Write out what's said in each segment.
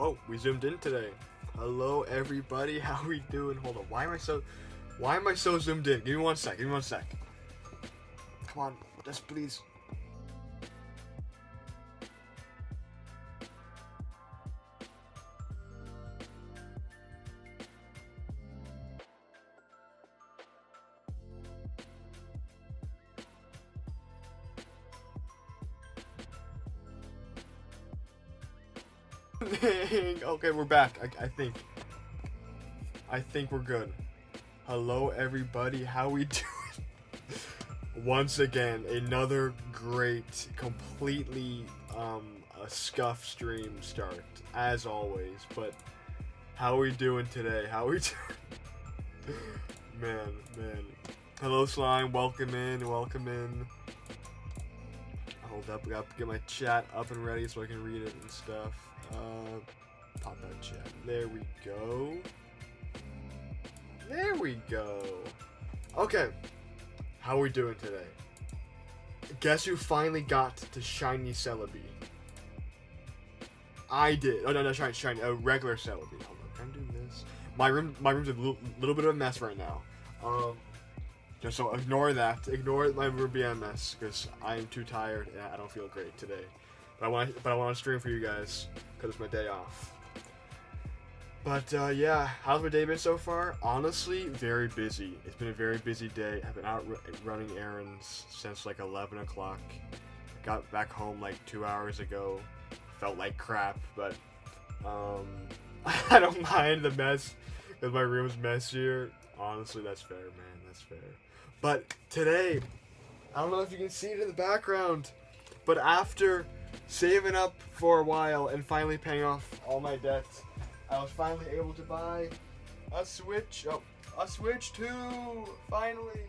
Oh, we zoomed in today. Hello, everybody. How we doing? Hold on. Why am I so zoomed in? Give me one sec. Come on, just please. Okay, we're back. I think we're good. Hello, everybody. How we doing? Once again, another great, completely a scuff stream start, as always. But how we doing today? How we doing? Man. Hello, Slime. Welcome in. Hold up, I gotta get my chat up and ready so I can read it and stuff. Pop out chat. There we go. Okay. How are we doing today? Guess who finally got to shiny Celebi? I did. Oh no, shiny. A regular Celebi. Hold on, can I do this? My room's a little bit of a mess right now. Just so ignore that. Ignore my room being a mess because I am too tired and I don't feel great today. But I want to stream for you guys because it's my day off. But yeah, how's my day been so far? Honestly, very busy. It's been a very busy day. I've been out running errands since like 11 o'clock. Got back home like 2 hours ago. Felt like crap, but I don't mind the mess because my room's messier. Honestly, that's fair, man. That's fair. But today, I don't know if you can see it in the background, but after saving up for a while and finally paying off all my debts, I was finally able to buy a Switch. A Switch 2, finally.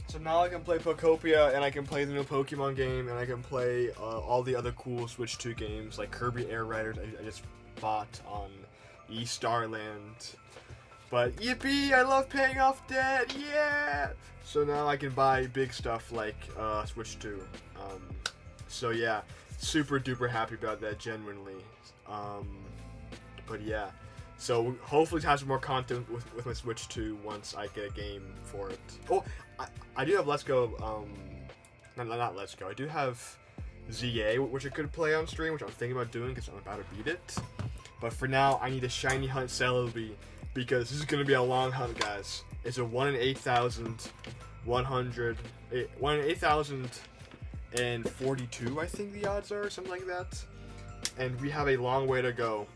So now I can play Pokopia, and I can play the new Pokemon game, and I can play all the other cool Switch 2 games, like Kirby Air Riders I just bought on eStarland. But yippee, I love paying off debt, yeah! So now I can buy big stuff like Switch 2. So yeah, super duper happy about that, genuinely. But yeah, so hopefully have some more content with my Switch 2 once I get a game for it. Oh, I do have Let's Go, not Let's Go, I do have ZA, which I could play on stream, which I'm thinking about doing because I'm about to beat it. But for now, I need to shiny hunt Celebi because this is going to be a long hunt, guys. It's a 1 in 8,042, I think the odds are, something like that. And we have a long way to go.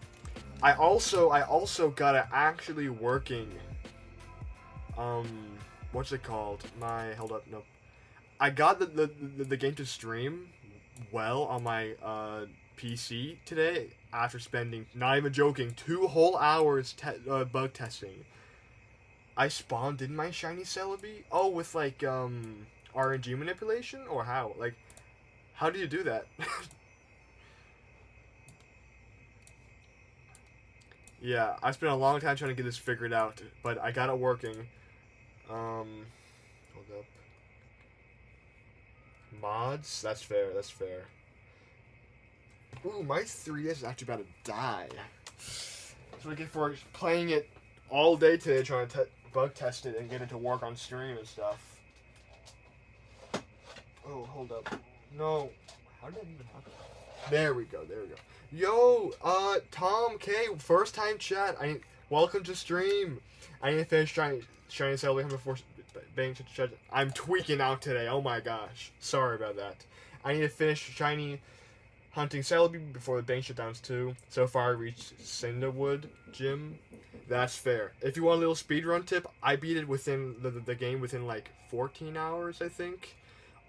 I also got it actually working. What's it called? Hold up, nope. I got the game to stream well on my PC today after spending, not even joking, 2 whole hours bug testing. I spawned in my shiny Celebi? Oh, with like RNG manipulation? Or how? Like, how do you do that? Yeah, I spent a long time trying to get this figured out, but I got it working. Hold up. Mods? That's fair. Ooh, my 3DS is actually about to die. That's what I get for playing it all day today, trying to bug test it and get it to work on stream and stuff. Oh, hold up. No. How did that even happen? There we go. Yo, Tom K, first time chat. Welcome to stream. I need to finish shiny Celebi before bang. I'm tweaking out today. Oh my gosh. Sorry about that. I need to finish shiny hunting Celebi before the bank shutdowns too. So far I reached Cinderwood Gym. That's fair. If you want a little speedrun tip, I beat it within the game within like 14 hours, I think.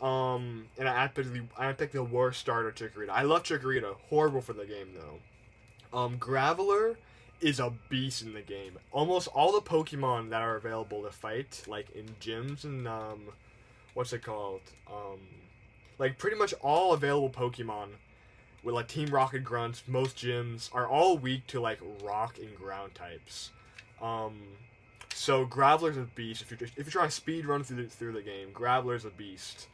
And I picked the worst starter, Chikorita. I love Chikorita. Horrible for the game, though. Graveler is a beast in the game. Almost all the Pokemon that are available to fight, like in gyms and, what's it called? Like pretty much all available Pokemon with like Team Rocket Grunts, most gyms, are all weak to like rock and ground types. So Graveler's a beast. If you're trying to speed run through the game, Graveler's a beast.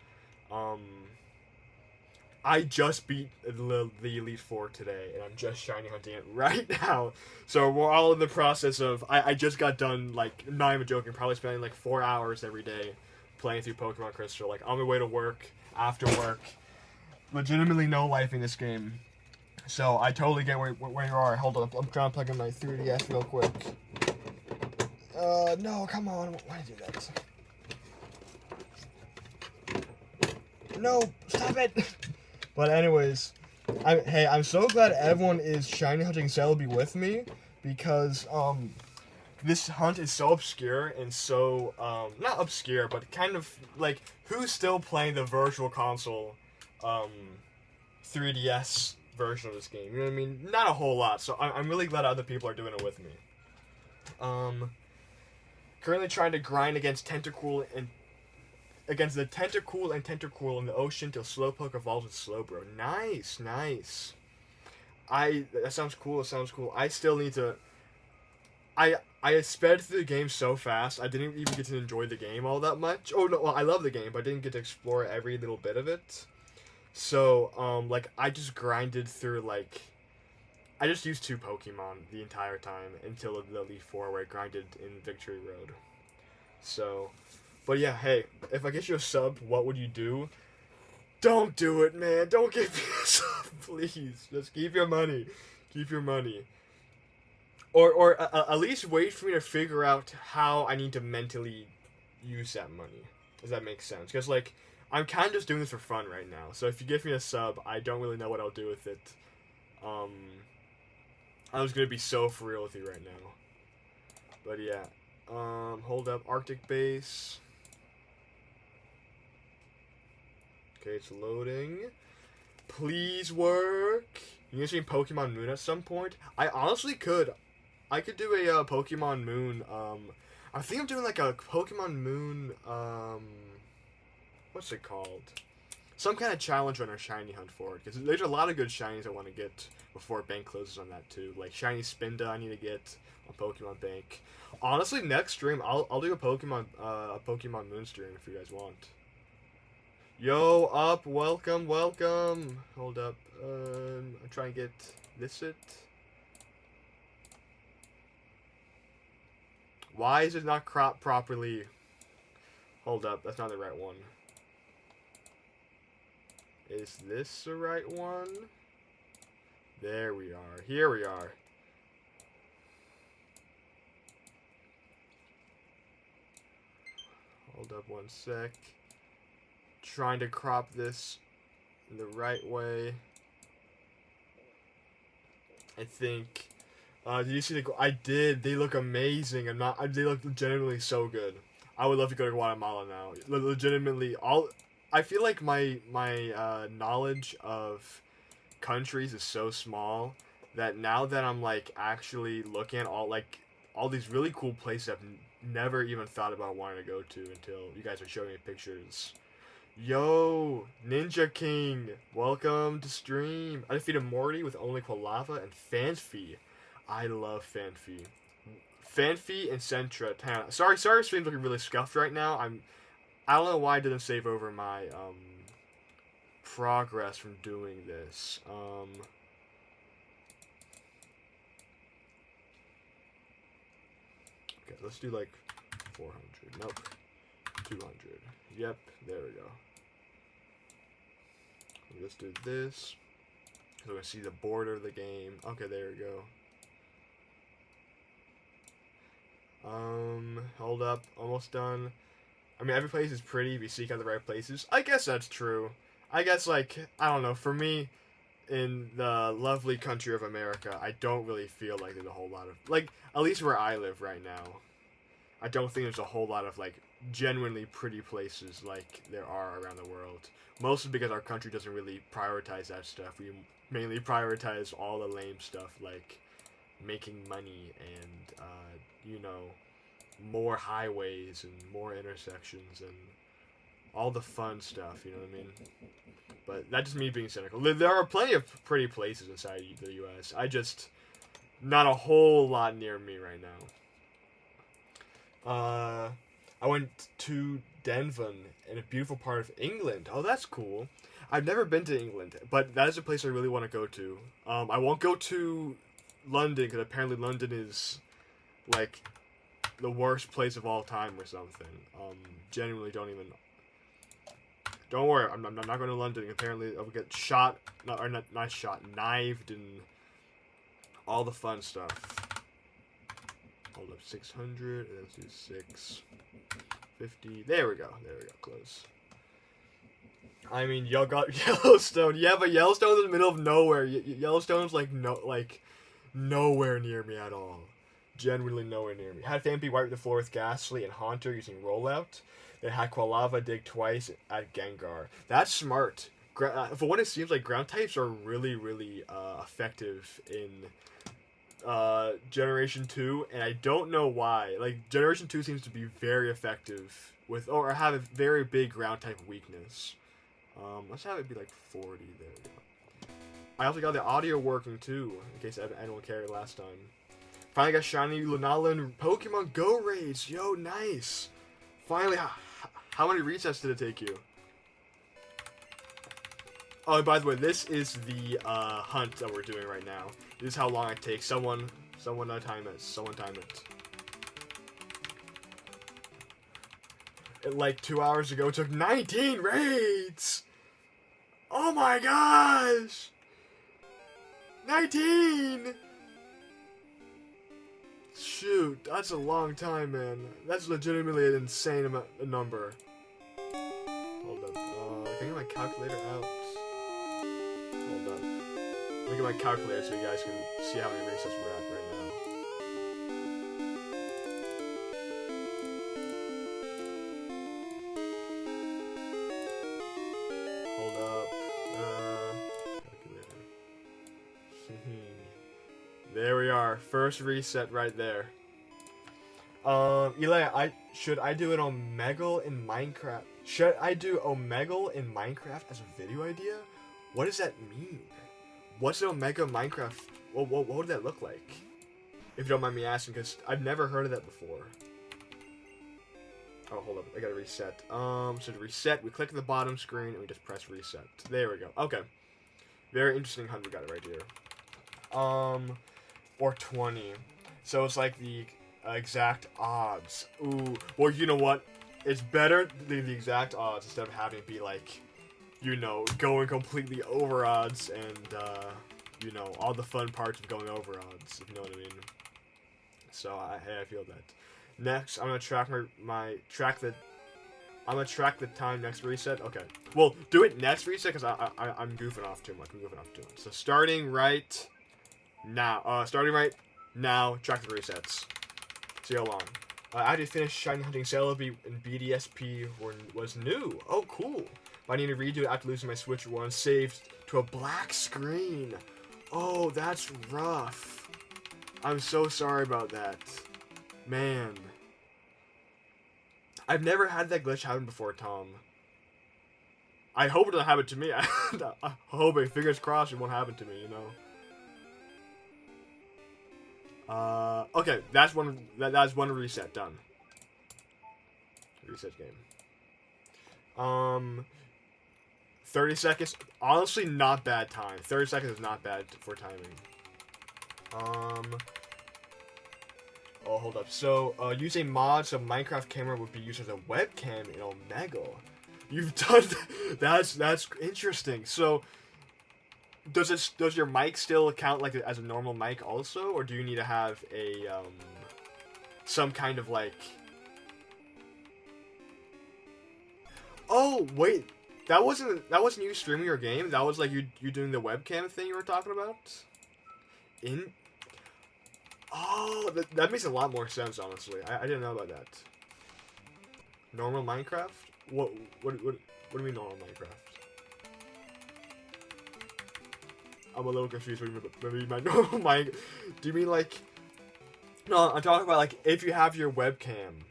I just beat the Elite Four today, and I'm just shiny hunting it right now. So we're all in the process of. I just got done, like, not even joking, probably spending like 4 hours every day playing through Pokemon Crystal, like on my way to work, after work. Legitimately no life in this game. So I totally get where you are. Hold up, I'm trying to plug in my 3DS real quick. No, come on. Why did I do that? No, stop it! But anyways, I'm so glad everyone is shiny hunting Celebi with me, because this hunt is so obscure and so not obscure, but kind of like, who's still playing the Virtual Console 3DS version of this game? You know what I mean? Not a whole lot. So I'm really glad other people are doing it with me. Currently trying to grind against the Tentacool and Tentacool in the ocean till Slowpoke evolves with Slowbro. Nice. That sounds cool. I still need to. I sped through the game so fast, I didn't even get to enjoy the game all that much. Oh no, well, I love the game, but I didn't get to explore every little bit of it. So like, I just grinded through, like, I just used 2 Pokemon the entire time until the Elite Four, where I grinded in Victory Road. So. But yeah, hey, if I get you a sub, what would you do? Don't do it, man. Don't give me a sub, please. Just keep your money. Or at least wait for me to figure out how I need to mentally use that money. Does that make sense? Because, like, I'm kind of just doing this for fun right now. So if you give me a sub, I don't really know what I'll do with it. I was going to be so for real with you right now. But yeah. Hold up. Arctic Base. Okay, it's loading. Please work. You guys see Pokemon Moon at some point? I honestly could. I could do a Pokemon Moon. I think I'm doing like a Pokemon Moon. What's it called? Some kind of challenge run or shiny hunt for it, because there's a lot of good shinies I want to get before bank closes on that too. Like shiny Spinda I need to get on Pokemon Bank. Honestly, next stream I'll do a Pokemon Moon stream if you guys want. Yo, up, welcome. Hold up, I'm trying to get this it. Why is it not cropped properly? Hold up, that's not the right one. Is this the right one? There we are. Here we are. Hold up one sec. Trying to crop this in the right way. I think. Did you see the? I did. They look amazing. They look legitimately so good. I would love to go to Guatemala now. Legitimately, I feel like my knowledge of countries is so small that now that I'm like actually looking at all these really cool places I've never even thought about wanting to go to until you guys are showing me pictures. Yo, Ninja King, welcome to stream. I defeated Morty with only Quilava and Fanfi. I love Fanfi. Fanfi and Sentra. Sorry, stream's looking really scuffed right now. I don't know why I didn't save over my progress from doing this. Okay, let's do like 400. Nope. 200. Yep, there we go. Let's do this. So we're gonna see the border of the game. Okay, there we go. Hold up, almost done. I mean, every place is pretty if you seek out the right places. I guess that's true. I guess, like, I don't know, for me, in the lovely country of America, I don't really feel like there's a whole lot of, like, at least where I live right now, I don't think there's a whole lot of, like, genuinely pretty places like there are around the world. Mostly because our country doesn't really prioritize that stuff. We mainly prioritize all the lame stuff, like making money and, you know, more highways and more intersections and all the fun stuff, you know what I mean? But that's just me being cynical. There are plenty of pretty places inside the U.S. Not a whole lot near me right now. I went to Denvon in a beautiful part of England. Oh, that's cool. I've never been to England, but that is a place I really want to go to. I won't go to London because apparently London is like the worst place of all time or something. Genuinely don't even. Don't worry, I'm not going to London. Apparently, I'll get shot, not shot, knifed, and all the fun stuff. Hold up, 600, and let's do 650. There we go, close. I mean, y'all got Yellowstone. Yeah, but Yellowstone's in the middle of nowhere. Yellowstone's like nowhere near me at all. Genuinely nowhere near me. Had Fampi wipe the floor with Ghastly and Haunter using Rollout. They had Quilava dig twice at Gengar. That's smart. For what it seems like, ground types are really, really effective in Generation 2, and I don't know why. Like, Generation 2 seems to be very effective with, or have a very big ground type weakness. Let's have it be like 40. There we go. I also got the audio working too, in case anyone cared last time. Finally got shiny Lunala and Pokemon Go raids. Yo, nice. Finally, how many resets did it take you? Oh, and by the way, this is the hunt that we're doing right now. This is how long it takes. Someone time it. Someone time it. Like 2 hours ago, it took 19 raids. Oh my gosh! 19! Shoot, that's a long time, man. That's legitimately an insane number. Hold up. Can I get my calculator out? Hold up. Let me get my calculator so you guys can see how many resets we're at right now. Hold up. Calculator. There we are. First reset right there. Eli, should I do an Omegle in Minecraft? Should I do Omegle in Minecraft as a video idea? What does that mean? What's an Omega Minecraft? What would that look like? If you don't mind me asking, because I've never heard of that before. Oh, hold up. I gotta reset. So to reset, we click the bottom screen and we just press reset. There we go. Okay. Very interesting hunt we got it right here. Or 20. So it's like the exact odds. Ooh. Well, you know what? It's better than the exact odds instead of having it be like, you know, going completely over odds and, you know, all the fun parts of going over odds, if you know what I mean. So, I feel that. Next, I'm gonna track I'm gonna track the time next reset. Okay. Well, do it next reset because I'm goofing off too much. So starting right now. Track the resets. See how long. I just finished shiny hunting Celebi and BDSP was new. Oh, cool. But I need to redo it after losing my Switch one. Saved to a black screen. Oh, that's rough. I'm so sorry about that. Man. I've never had that glitch happen before, Tom. I hope it doesn't happen to me. I hope it, fingers crossed, it won't happen to me, you know? Okay, that's one reset done. Reset game. 30 seconds. Honestly, not bad time. 30 seconds is not bad for timing. Oh, hold up. So, using mods of Minecraft camera would be used as a webcam in Omegle. You've done that's interesting. So, does your mic still count like as a normal mic also, or do you need to have a some kind of like? Oh wait, that wasn't you streaming your game. That was like you doing the webcam thing you were talking about. Oh, that makes a lot more sense, honestly. I didn't know about that. Normal Minecraft? What do you mean normal Minecraft? I'm a little confused what you mean by normal mic. Do you mean like... No, I'm talking about like if you have your webcam,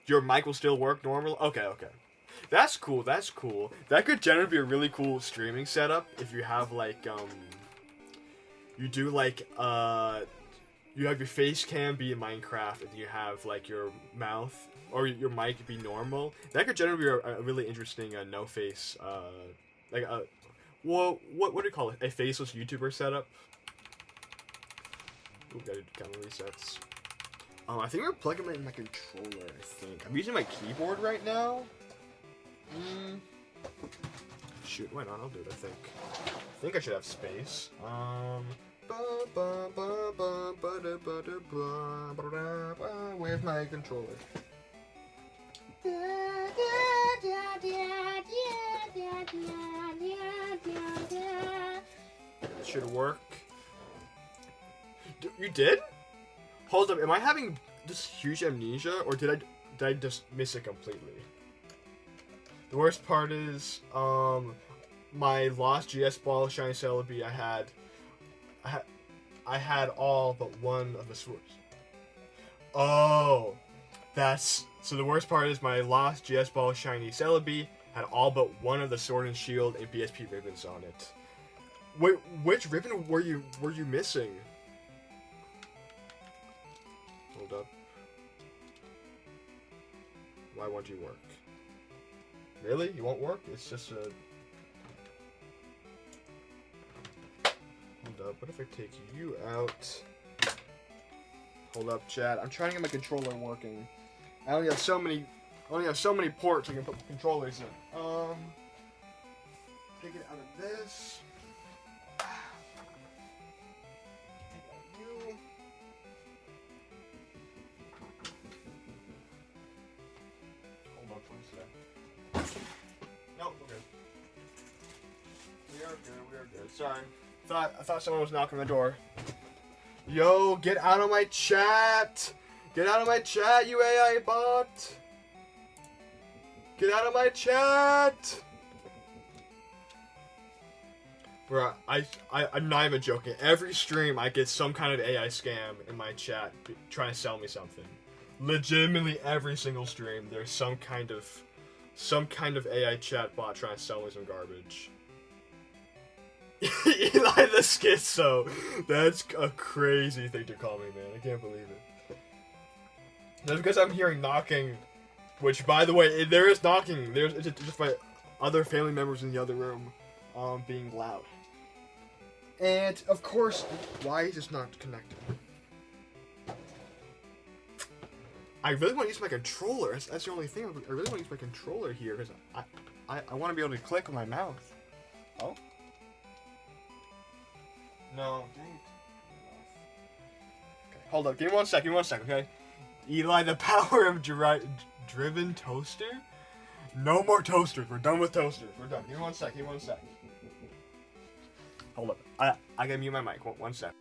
your mic will still work normal? Okay. That's cool. That could generally be a really cool streaming setup if you have like, you do like, you have your face cam be in Minecraft and you have like your mouth or your mic be normal. That could generally be a really interesting no face like a, well, what do you call it? A faceless YouTuber setup. Ooh, gotta do camera resets. I think we're plugging in my controller. I think I'm using my keyboard right now. Shoot, why not? I'll do it. I think I should have space. Where's my controller? It should work. You did? Hold up, am I having just huge amnesia, or did I just miss it completely? The worst part is, my lost GS ball shiny Celebi, I had all but one of the swords. Oh, so the worst part is my lost GS ball shiny Celebi had all but one of the sword and shield and BSP ribbons on it. Wait, which ribbon were you missing? Hold up. Why won't you work? Really? You won't work? It's just a... Hold up. What if I take you out? Hold up, chat. I'm trying to get my controller working. I only have so many ports I can put controllers in. Take it out of this. Take out you. Hold on, please. Nope, we're good. We are good. Sorry. I thought someone was knocking on the door. Yo, get out of my chat! Get out of my chat, you AI bot! Get out of my chat! Bro, I'm not even joking. Every stream, I get some kind of AI scam in my chat trying to sell me something. Legitimately, every single stream, there's some kind of AI chat bot trying to sell me some garbage. Eli the Schizo. That's a crazy thing to call me, man. I can't believe it. That's because I'm hearing knocking, which, by the way, there is knocking. It's just my other family members in the other room, being loud. And of course, why is this not connected? I really want to use my controller. That's the only thing. I really want to use my controller here because I want to be able to click with my mouth. Oh. No, dang it. Okay, hold up. Give me one sec, okay? Eli, the power of driven toaster? No more toasters. We're done with toasters. We're done. Give me one sec. Hold up. I gotta mute my mic. One sec.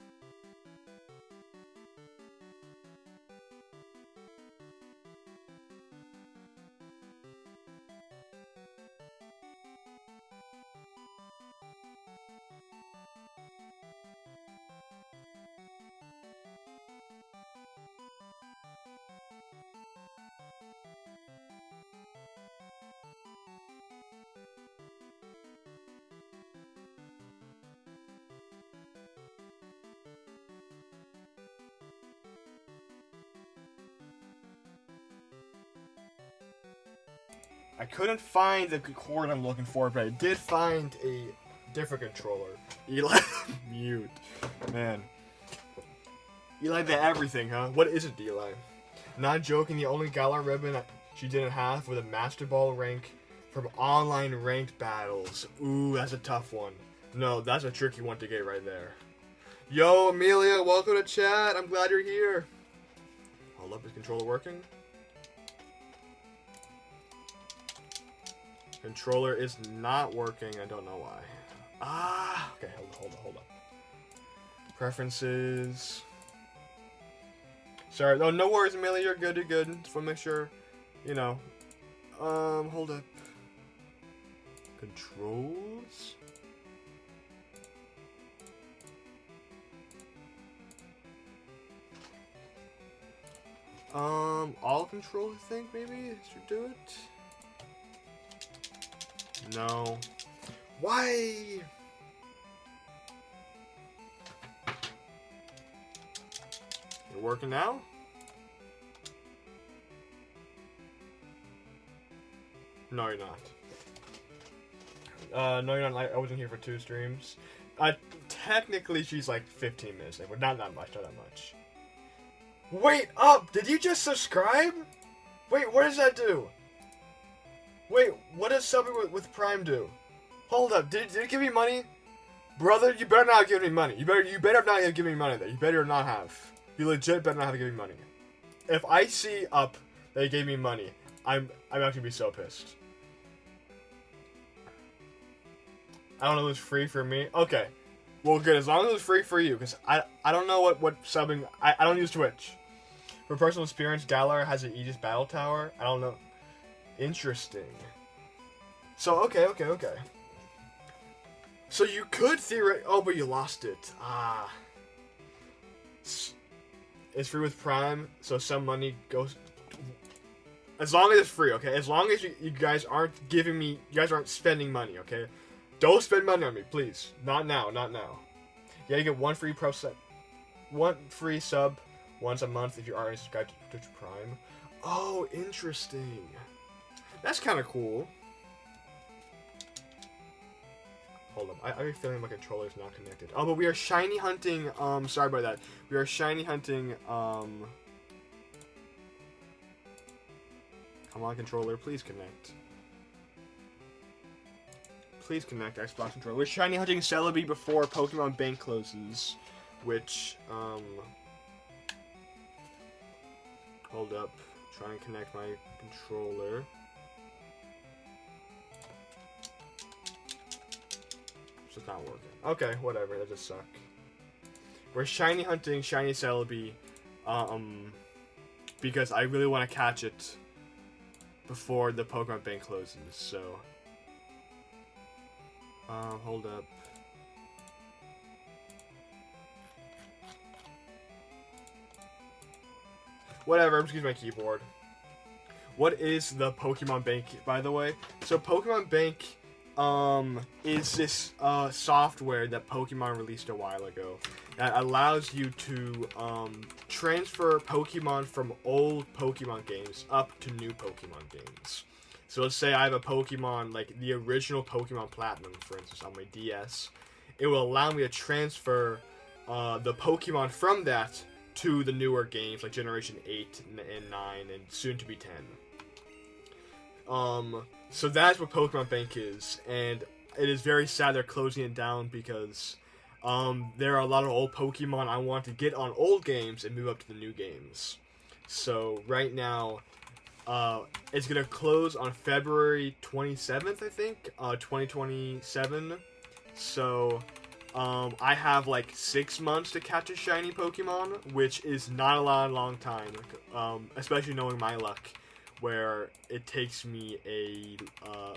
I couldn't find the cord I'm looking for, but I did find a different controller. Eli, mute. Man. Eli did everything, huh? What is it, Eli? Not joking, the only gala ribbon she didn't have was a Master Ball rank from online ranked battles. Ooh, that's a tough one. No, that's a tricky one to get right there. Yo, Amelia, welcome to chat. I'm glad you're here. Hold up, is controller working? Controller is not working. I don't know why. Okay, hold up. Preferences. Sorry, no worries, Amelia. You're good. Just want to make sure, you know. Hold up. Controls. All control, I think maybe should do it. No. Why? You're working now? No, you're not. No, you're not. I wasn't here for 2 streams. Technically, she's like 15 minutes late, but not that much. Not that much. Wait up! Did you just subscribe? Wait, what does that do? Wait, what does subbing with Prime do? Hold up, did it give me money? Brother, you better not give me money. You better not have given me money there. You better not have. You legit better not have given me money. If I see up that you gave me money, I'm actually be so pissed. I don't know if it's free for me. Okay. Well, good. As long as it's free for you, because I don't know what subbing... I don't use Twitch. For personal experience, Galar has the Aegis Battle Tower. I don't know. Interesting. So, okay. So you could theoretically... Oh, but you lost it. Ah. It's free with Prime, so some money goes... As long as it's free, okay? As long as you guys aren't giving me... You guys aren't spending money, okay? Don't spend money on me, please. Not now, not now. Yeah, you get one free sub once a month if you already subscribed to Twitch Prime. Oh, interesting. That's kind of cool. Hold up, I have a feeling my controller's not connected. Oh, but we are shiny hunting, sorry about that. We are shiny hunting, come on, controller, please connect. Please connect, Xbox controller. We're shiny hunting Celebi before Pokemon Bank closes, which, hold up, trying to connect my controller. It's just not working. Okay, whatever, that just suck. We're shiny hunting shiny Celebi, because I really want to catch it before the Pokemon Bank closes, so... hold up. Whatever, I'm just using my keyboard. What is the Pokemon Bank, by the way? So Pokemon Bank, is this, software that Pokemon released a while ago that allows you to, transfer Pokemon from old Pokemon games up to new Pokemon games. So let's say I have a Pokemon, like the original Pokemon Platinum, for instance, on my DS. It will allow me to transfer the Pokemon from that to the newer games, like Generation 8 and 9, and soon to be 10. So that's what Pokemon Bank is, and it is very sad they're closing it down because there are a lot of old Pokemon I want to get on old games and move up to the new games. So right now... it's gonna close on February 27th, I think, 2027. So, I have like 6 months to catch a shiny Pokemon, which is not a long time, especially knowing my luck, where it takes me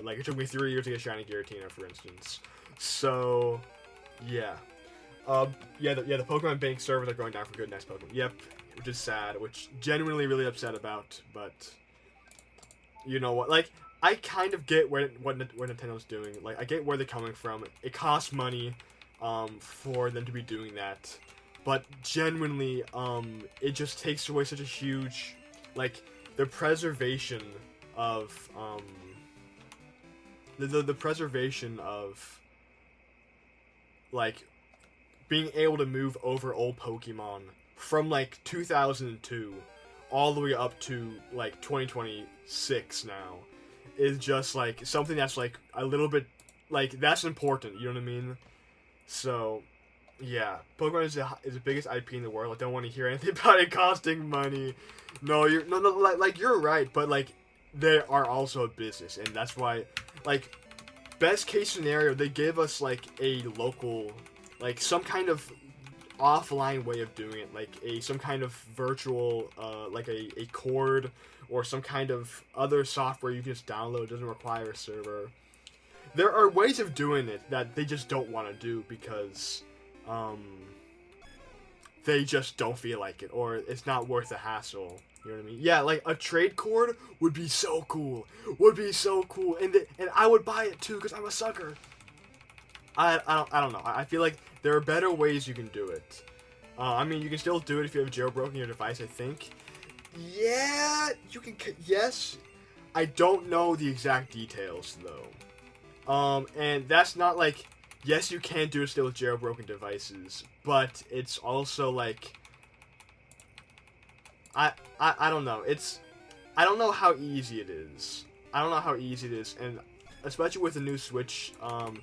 like it took me 3 years to get shiny Giratina, for instance. So, yeah. The Pokemon Bank servers are going down for good next Pokemon. Yep, which is sad, which genuinely really upset about, but... You know what? Like, I kind of get what Nintendo's doing. Like, I get where they're coming from. It costs money, for them to be doing that. But genuinely, it just takes away such a huge, like, the preservation of, the preservation of, like, being able to move over old Pokemon from, like, 2002 all the way up to, like, 2026 now, is just, like, something that's, like, a little bit, like, that's important, you know what I mean? So, yeah, Pokemon is the biggest IP in the world. I don't want to hear anything about it costing money. No, you're right, but, like, they are also a business, and that's why, like, best case scenario, they give us, like, a local, like, some kind of offline way of doing it, like some kind of virtual, like a cord or some kind of other software you can just download. It doesn't require a server. There are ways of doing it that they just don't want to do because they just don't feel like it, or it's not worth the hassle. You know what I mean? Yeah, like a trade cord would be so cool. And I would buy it too because I'm a sucker. I don't know. I feel like there are better ways you can do it. I mean, you can still do it if you have jailbroken your device, I think. Yeah, you can. Yes. I don't know the exact details, though. And that's not like, yes, you can do it still with jailbroken devices, but it's also like, I don't know. I don't know how easy it is. And especially with the new Switch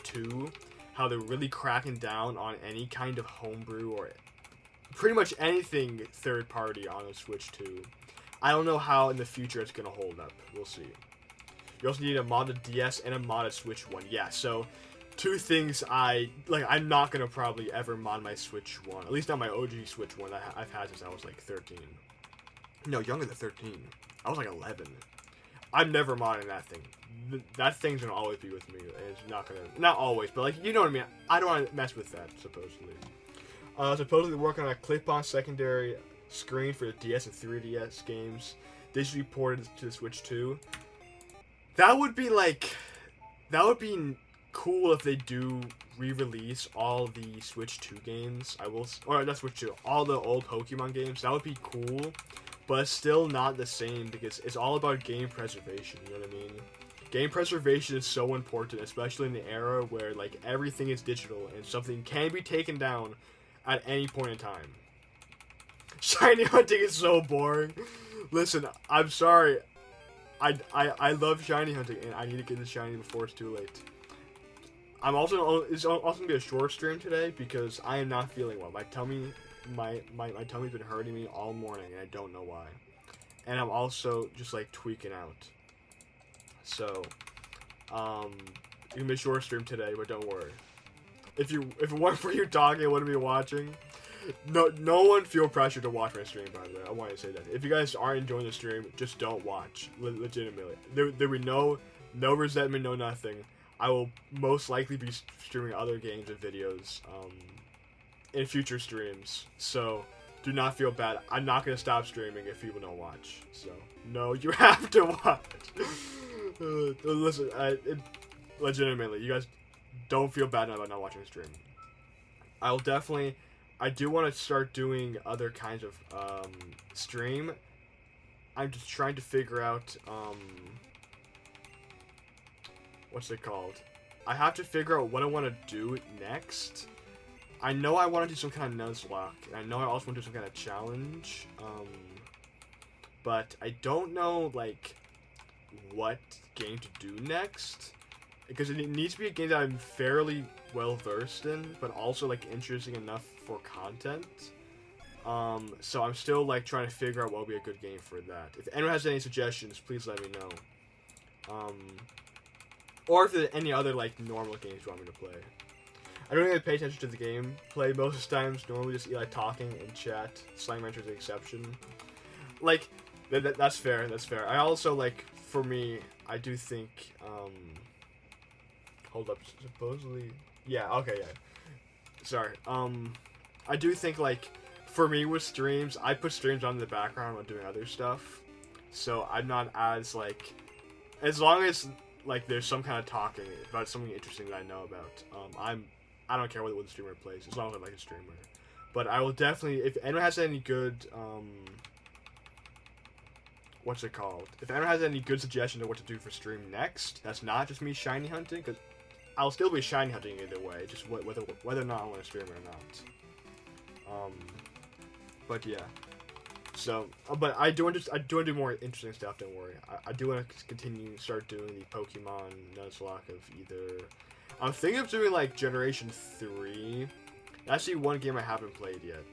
2, how they're really cracking down on any kind of homebrew or pretty much anything third party on the Switch 2. I don't know how in the future it's gonna hold up. We'll see. You also need a modded DS and a modded Switch one. Yeah, so two things I'm not gonna probably ever mod my Switch one. At least not my OG Switch one that I've had since I was like 13. No, younger than 13. I was like 11. I'm never modding that thing. That thing's gonna always be with me. It's not gonna, not always, but like, you know what I mean. I don't want to mess with that. Supposedly working on a clip-on secondary screen for the DS and 3DS games, digitally ported to the Switch 2. That would be cool if they do re-release all the Switch 2 games. Or not Switch 2, all the old Pokemon games. That would be cool, but it's still not the same because it's all about game preservation. You know what I mean? Game preservation is so important, especially in the era where like everything is digital and something can be taken down at any point in time. Shiny hunting is so boring. Listen, I'm sorry. I love shiny hunting, and I need to get this shiny before it's too late. It's also gonna be a short stream today because I am not feeling well. My tummy's been hurting me all morning, and I don't know why. And I'm also just like tweaking out. So, it's gonna be a short stream today, but don't worry. If it weren't for you talking, I wouldn't be watching. No one feel pressure to watch my stream, by the way. I want to say that. If you guys aren't enjoying the stream, just don't watch. Legitimately. There will be no resentment, no nothing. I will most likely be streaming other games and videos in future streams. So, do not feel bad. I'm not going to stop streaming if people don't watch. So, no, you have to watch. Listen, legitimately, you guys don't feel bad about not watching the stream. I do want to start doing other kinds of stream. I'm just trying to figure out what's it called? I have to figure out what I want to do next. I know I want to do some kind of Nuzlocke, and I know I also want to do some kind of challenge. But I don't know like what game to do next. Because it needs to be a game that I'm fairly well versed in, but also like interesting enough for content. So I'm still like trying to figure out what would be a good game for that. If anyone has any suggestions, please let me know. Or if there's any other like normal games you want me to play. I don't really pay attention to the game play most of the times. Normally just like talking and chat. Slang Rancher is the exception. Like that's fair. That's fair. I also like for me, I do think. Hold up, supposedly... Yeah, okay, yeah. Sorry. I do think, like, for me with streams, I put streams on in the background while doing other stuff. So I'm not as, like... As long as, like, there's some kind of talking about something interesting that I know about, I don't care what the streamer plays, as long as I like a streamer. But I will definitely... If anyone has any good, what's it called? If anyone has any good suggestions of what to do for stream next, that's not just me shiny hunting, because I'll still be shiny hunting either way, just whether or not I want to stream it or not. But yeah. So, but I do want to do more interesting stuff. Don't worry. I do want to start doing the Pokemon Nuzlocke of either. I'm thinking of doing like Generation 3. That's the one game I haven't played yet.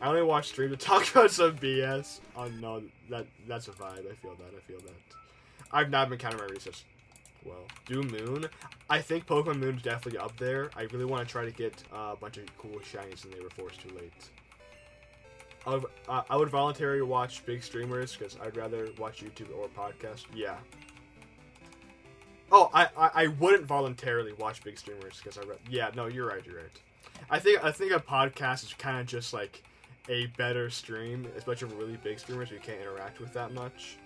I only watch streams to talk about some BS. Oh no, that's a vibe. I feel that. I've not been counting my recess. Well, do Moon. I think Pokemon Moon is definitely up there. I really want to try to get a bunch of cool shinies in there before it's too late. I would voluntarily watch big streamers because I'd rather watch YouTube or podcast. Yeah. Oh, I wouldn't voluntarily watch big streamers because yeah, no, you're right. I think a podcast is kind of just like a better stream, especially for really big streamers who you can't interact with that much.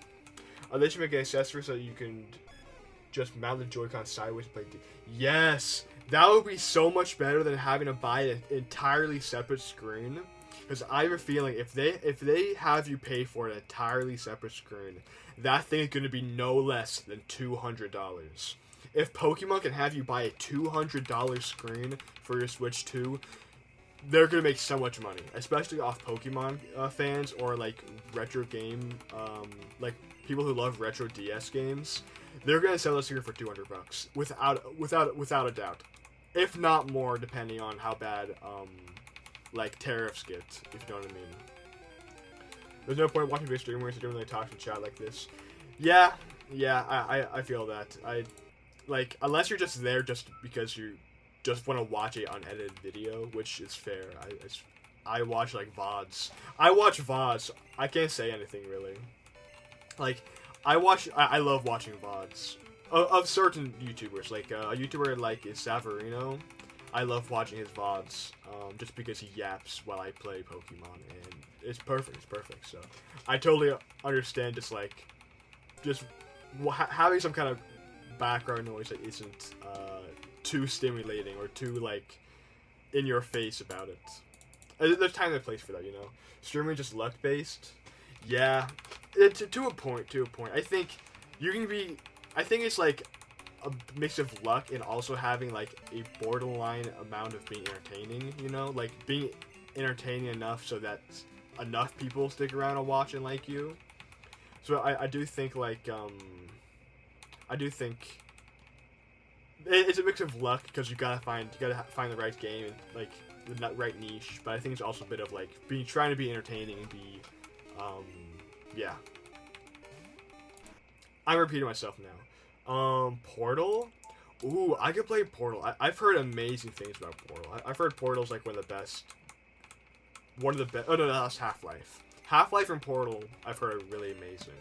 They should make an accessory so you can just mount the Joy-Con sideways and play. Yes, that would be so much better than having to buy an entirely separate screen. Because I have a feeling if they have you pay for an entirely separate screen, that thing is going to be no less than $200. If Pokemon can have you buy a $200 screen for your Switch 2, they're going to make so much money, especially off Pokemon fans or like retro game, like people who love retro DS games. They're going to sell this here for $200 without a doubt, if not more, depending on how bad like tariffs get, if you know what I mean. There's no point watching big streamers who don't really talk to chat like this. Yeah, I feel that. Like, unless you're just there just because you just want to watch a unedited video, which is fair. I watch like VODs. I watch VODs. I can't say anything really. Like, I love watching VODs of certain YouTubers. Like a YouTuber like Savarino. I love watching his VODs just because he yaps while I play Pokemon, and it's perfect. It's perfect. So I totally understand just having some kind of background noise that isn't too stimulating or too like in your face about it. There's time and place for that, you know. Streaming just luck based, yeah, to a point. I think you can be. I think it's like a mix of luck and also having like a borderline amount of being entertaining, you know, like being entertaining enough so that enough people stick around and watch and like you. So I do think like it's a mix of luck because you gotta find the right game and like the right niche, but I think it's also a bit of like trying to be entertaining and be yeah. I'm repeating myself now. Portal? Ooh, I could play Portal. I've heard amazing things about Portal. I've heard Portal's like one of the best. Oh no, that's Half-Life. Half-Life and Portal, I've heard are really amazing.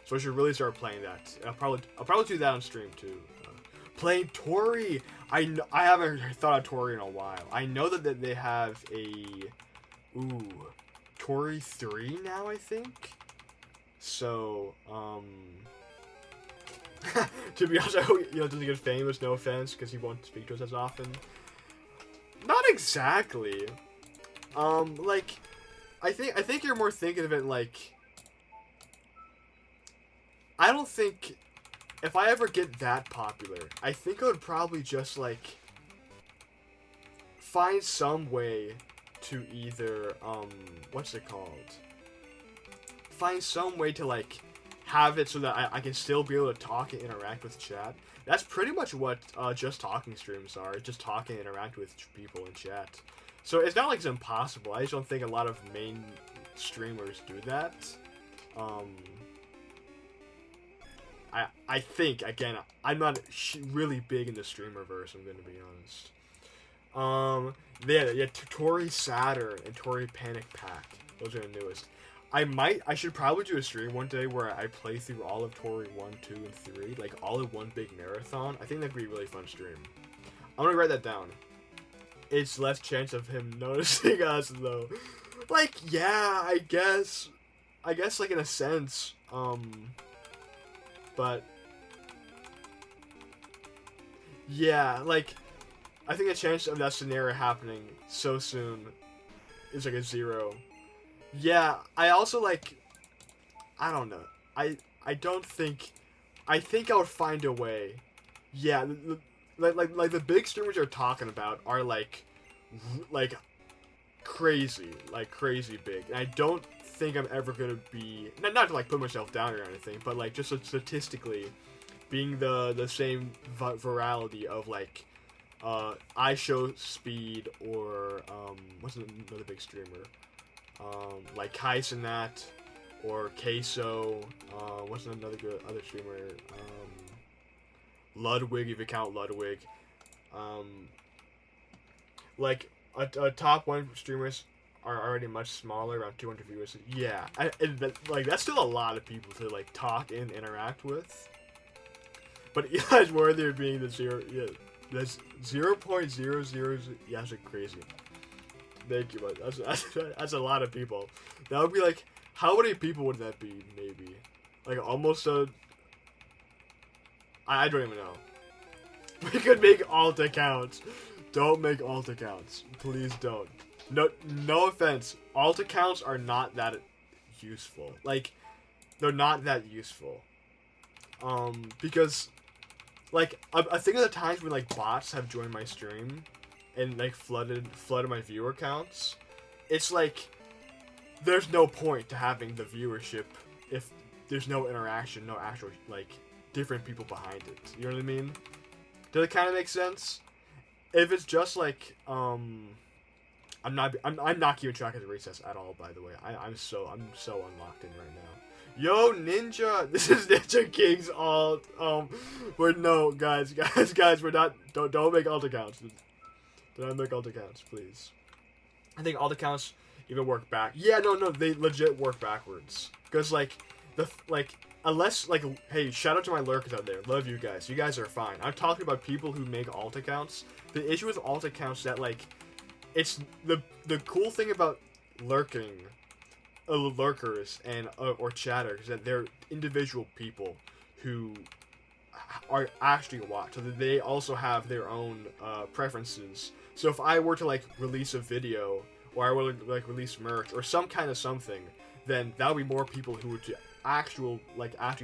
So I should really start playing that. I'll probably do that on stream too. Playing Tori. I haven't thought of Tori in a while. I know that they have a Tori 3 now, I think. So to be honest, I hope doesn't get famous. No offense, because he won't speak to us as often. Not exactly. Like, I think you're more thinking of it like. I don't think if I ever get that popular, I think I would probably just like find some way to either what's it called? Find some way to like have it so that I can still be able to talk and interact with chat. That's pretty much what just talking streams are. Just talking and interact with people in chat. So it's not like it's impossible. I just don't think a lot of main streamers do that. I think, again, I'm not really big in the streamerverse, I'm gonna be honest. Yeah, Tori Saturn and Tori Panic Pack. Those are the newest. I should probably do a stream one day where I play through all of Tori 1, 2, and 3, like all in one big marathon. I think that'd be a really fun stream. I'm gonna write that down. It's less chance of him noticing us, though. Like, yeah, I guess, like, in a sense, but, yeah, like, I think the chance of that scenario happening so soon is, like, a 0. Yeah, I also, like, I don't know. I think I would find a way. Yeah, like the big streamers you're talking about are, like crazy big. And I don't think I'm ever gonna be, not to, like, put myself down or anything, but, like, just statistically, being the same virality of, like, iShow Speed or, what's another big streamer? Like Kais and that, or Queso, what's another good other streamer? Ludwig, if you count Ludwig. Like a top 1 streamers are already much smaller, around 200 viewers. Yeah, like that's still a lot of people to like talk and interact with. But Eli's worthy of being the zero. Yeah, that's 0.00. Yeah, that's like crazy. Thank you, but that's a lot of people. That would be like, how many people would that be? Maybe, like almost a. I don't even know. We could make alt accounts. Don't make alt accounts, please don't. no offense. Alt accounts are not that useful. Like, they're not that useful. Because, like, I think of the times when, like, bots have joined my stream and, like, flooded my viewer counts. It's like, there's no point to having the viewership if there's no interaction, no actual, like, different people behind it. You know what I mean? Does it kind of make sense? If it's just like, I'm not keeping track of the recess at all. By the way, I'm so unlocked in right now. Yo, Ninja, this is Ninja King's alt. We're no guys, we're not. Don't make alt accounts. Do not make alt accounts, please. I think alt accounts even work back. Yeah, no, they legit work backwards. Cause like unless, like, hey, shout out to my lurkers out there. Love you guys. You guys are fine. I'm talking about people who make alt accounts. The issue with alt accounts is that, like, it's the cool thing about lurkers and or chatters is that they're individual people who are actually watched. So that they also have their own preferences. So if I were to, like, release a video, or I were to, like, release merch or some kind of something, then that would be more people who would actually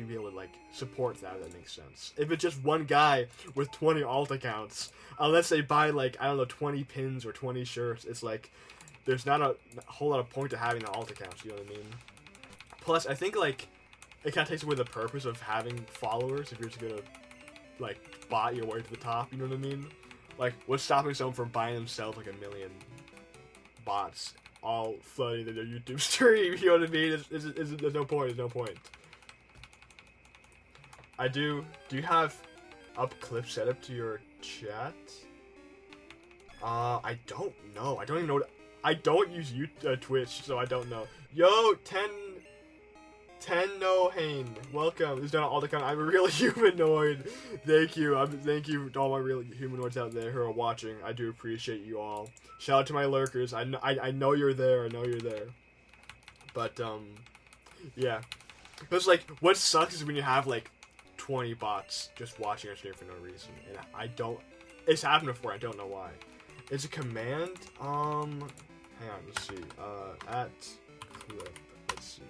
be able to, like, support that, if that makes sense. If it's just one guy with 20 alt accounts, unless they buy, like, I don't know, 20 pins or 20 shirts, it's like, there's not a whole lot of point to having the alt accounts, you know what I mean? Plus, I think, like, it kind of takes away the purpose of having followers if you're just gonna, like, bot your way to the top, you know what I mean? Like, what's stopping someone from buying themselves, like, 1 million bots all flooding their YouTube stream, you know what I mean? There's no point, Do you have up clip setup to your chat? I don't know. I don't even know. I don't use Twitch, so I don't know. Yo, 10 no Hane, welcome. This is not all the kind. I'm a real humanoid. Thank you. Thank you to all my real humanoids out there who are watching. I do appreciate you all. Shout out to my lurkers. I know you're there. But yeah. Because, like, what sucks is when you have, like, 20 bots just watching your stream for no reason, and it's happened before. I don't know why. It's a command. Hang on. Let's see. At clip. Let's see.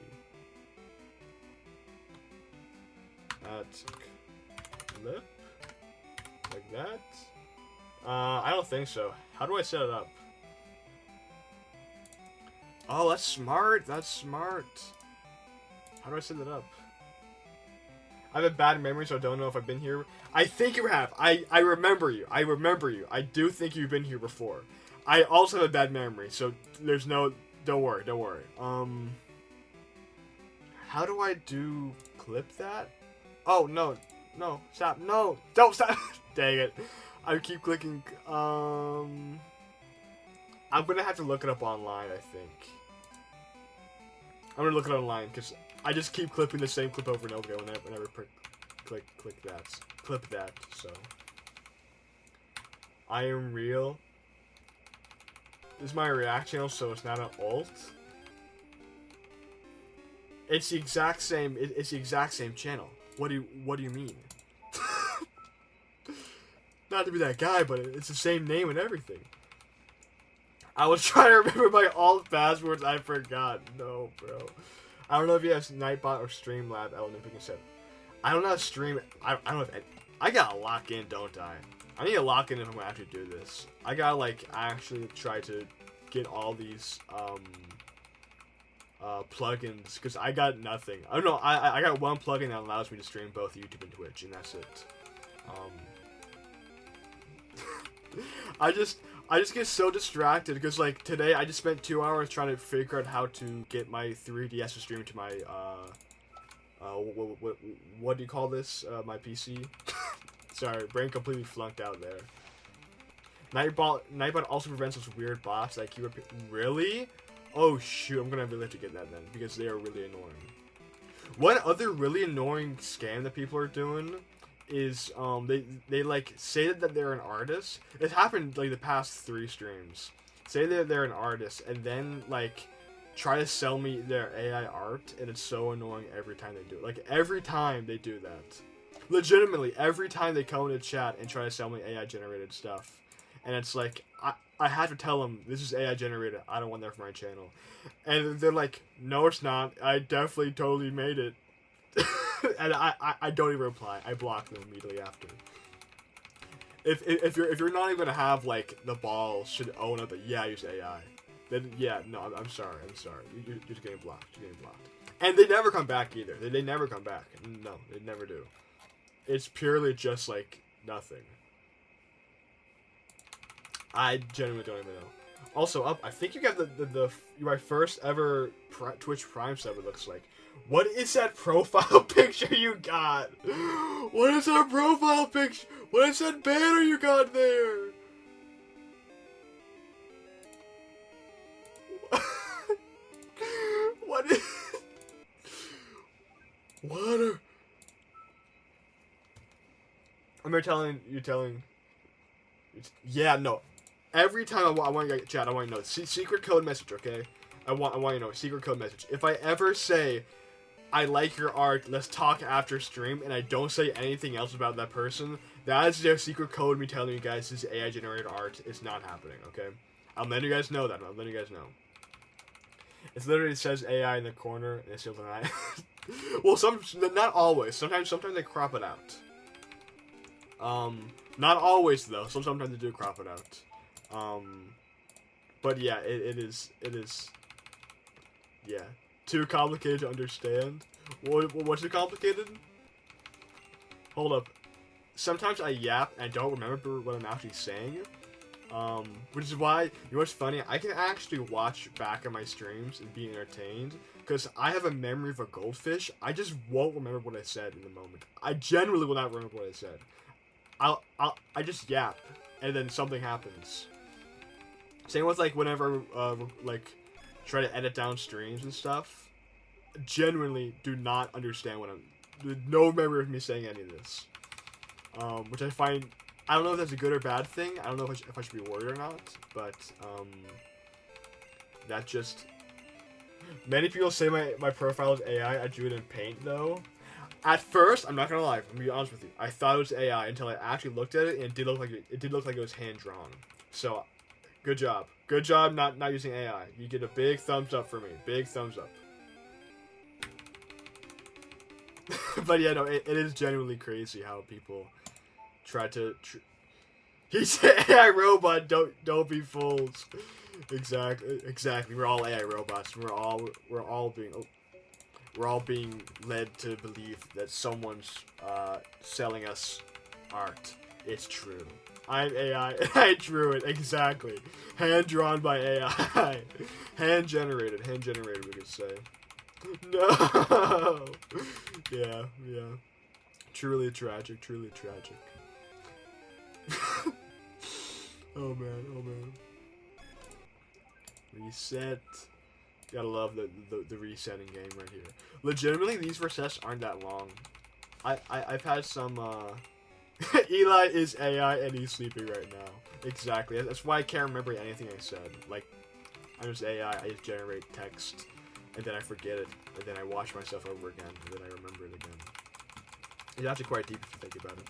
At clip, like that. I don't think so. How do I set it up? Oh, that's smart. How do I set it up? I have a bad memory, so I don't know if I've been here. I think you have. I remember you. I do think you've been here before. I also have a bad memory, so there's no. Don't worry. How do I do clip that? Oh, no, stop, no, don't stop. Dang it. I keep clicking. I'm gonna have to look it up online, I think. I'm gonna look it online, because I just keep clipping the same clip over and over again whenever click that. Clip that, so. I am real. This is my React channel, so it's not an alt. It's the exact same, it's the exact same channel. What do you mean? Not to be that guy, but it's the same name and everything. I was trying to remember my alt passwords. I forgot. No, bro. I don't know if you have Nightbot or Streamlab Olympic set. I don't know how to stream. I don't know if I gotta lock in, don't I? I need to lock in if I'm gonna actually do this. I gotta, like, actually try to get all these plugins, because I got nothing. I don't know. I got one plugin that allows me to stream both YouTube and Twitch, and that's it. I just get so distracted because, like, today I just spent 2 hours trying to figure out how to get my 3DS to stream to my what do you call this? My PC. Sorry, brain completely flunked out there. Nightbot also prevents those weird bots that keep really. Oh shoot, I'm gonna really have to get that then, because they are really annoying. One other really annoying scam that people are doing is they like say that they're an artist. It happened like the past 3 streams. Say that they're an artist and then like try to sell me their AI art, and it's so annoying every time they do it. Like every time they do that. Legitimately, every time they come into chat and try to sell me AI generated stuff. and it's like I had to tell them this is AI generated. I don't want that for my channel, and they're like, no, it's not. I definitely totally made it, and I don't even reply. I block them immediately after. If you're not even gonna have like the balls should own up that yeah I use AI, then yeah no I'm sorry you're just getting blocked. And they never come back either. They never come back. No, they never do. It's purely just like nothing. I genuinely don't even know. Also, up, I think you got my first ever Twitch Prime sub. It looks like. What is that profile picture you got? What is that profile picture? What is that banner you got there? What is? What are? I'm telling. Yeah, no. Every time I want you to chat, I want you to know. Secret code message, okay? I want you to know. Secret code message. If I ever say, I like your art, let's talk after stream, and I don't say anything else about that person, that is their secret code me telling you guys this is AI generated art. It's not happening, okay? I'm letting you guys know that. I'm letting you guys know. It literally says AI in the corner, and it says AI. Well, not always. Sometimes they crop it out. Not always though. Sometimes they do crop it out. But yeah, it is. Yeah, too complicated to understand. What's too complicated? Hold up. Sometimes I yap and I don't remember what I'm actually saying. Which is why, you know what's funny? I can actually watch back at my streams and be entertained. Because I have a memory of a goldfish. I just won't remember what I said in the moment. I genuinely will not remember what I said. I just yap. And then something happens. Same with, like, whenever, like, try to edit down streams and stuff. Genuinely do not understand what no memory of me saying any of this. Which I find, I don't know if that's a good or bad thing. I don't know if I should be worried or not. But, that just... Many people say my profile is AI. I drew it in Paint, though. At first, I'm not gonna lie. I'm gonna be honest with you. I thought it was AI until I actually looked at it, and it did look like it was hand drawn. So, good job. Good job not using AI. You get a big thumbs up for me. Big thumbs up. But yeah, no, it is genuinely crazy how people try to. He said AI robot. Don't be fools. Exactly. We're all AI robots. We're all being led to believe that someone's selling us art. It's true. I'm AI, and I drew it, exactly. Hand-drawn by AI. Hand-generated, we could say. No! Yeah. Truly tragic. Oh man. Reset. Gotta love the resetting game right here. Legitimately, these resets aren't that long. I've had some, Eli is AI and he's sleeping right now. Exactly. That's why I can't remember anything I said. Like, I'm just AI, I just generate text, and then I forget it, and then I watch myself over again, and then I remember it again. It's actually quite deep if you think about it.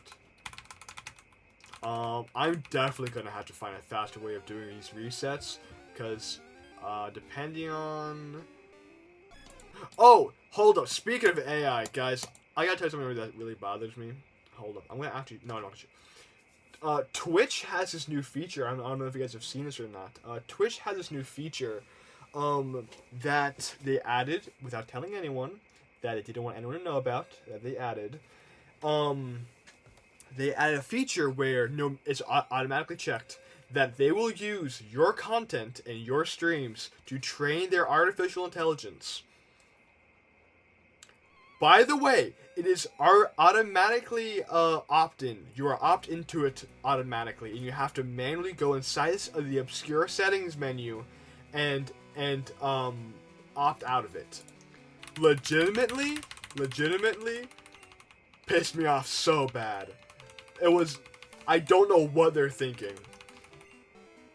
I'm definitely gonna have to find a faster way of doing these resets, because, depending on... Oh! Hold up, speaking of AI, guys, I gotta tell you something that really bothers me. Hold up. I'm gonna actually... No, no. Twitch has this new feature. I don't know if you guys have seen this or not. Twitch has this new feature that they added without telling anyone, that they didn't want anyone to know about, that they added. They added a feature where it's automatically checked that they will use your content and your streams to train their artificial intelligence. By the way, it is automatically opt-in. You are opt into it automatically, and you have to manually go inside of the obscure settings menu and opt out of it. Legitimately pissed me off so bad. I don't know what they're thinking.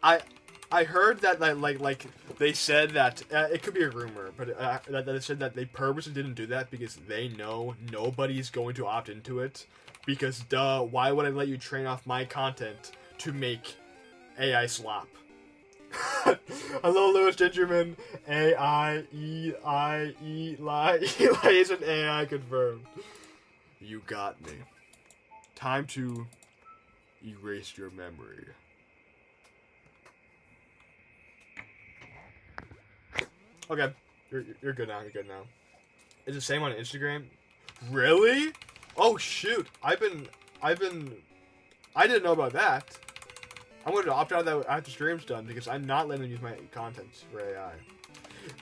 I heard that like they said that it could be a rumor, but that they said that they purposely didn't do that because they know nobody's going to opt into it. Because duh, why would I let you train off my content to make AI slap. Hello, Lewis Gingerman. Eli is an AI confirmed. You got me. Time to erase your memory. Okay, you're good now. You're good now. Is the same on Instagram? Really? Oh shoot! I didn't know about that. I'm going to opt out of that after stream's done because I'm not letting them use my content for AI.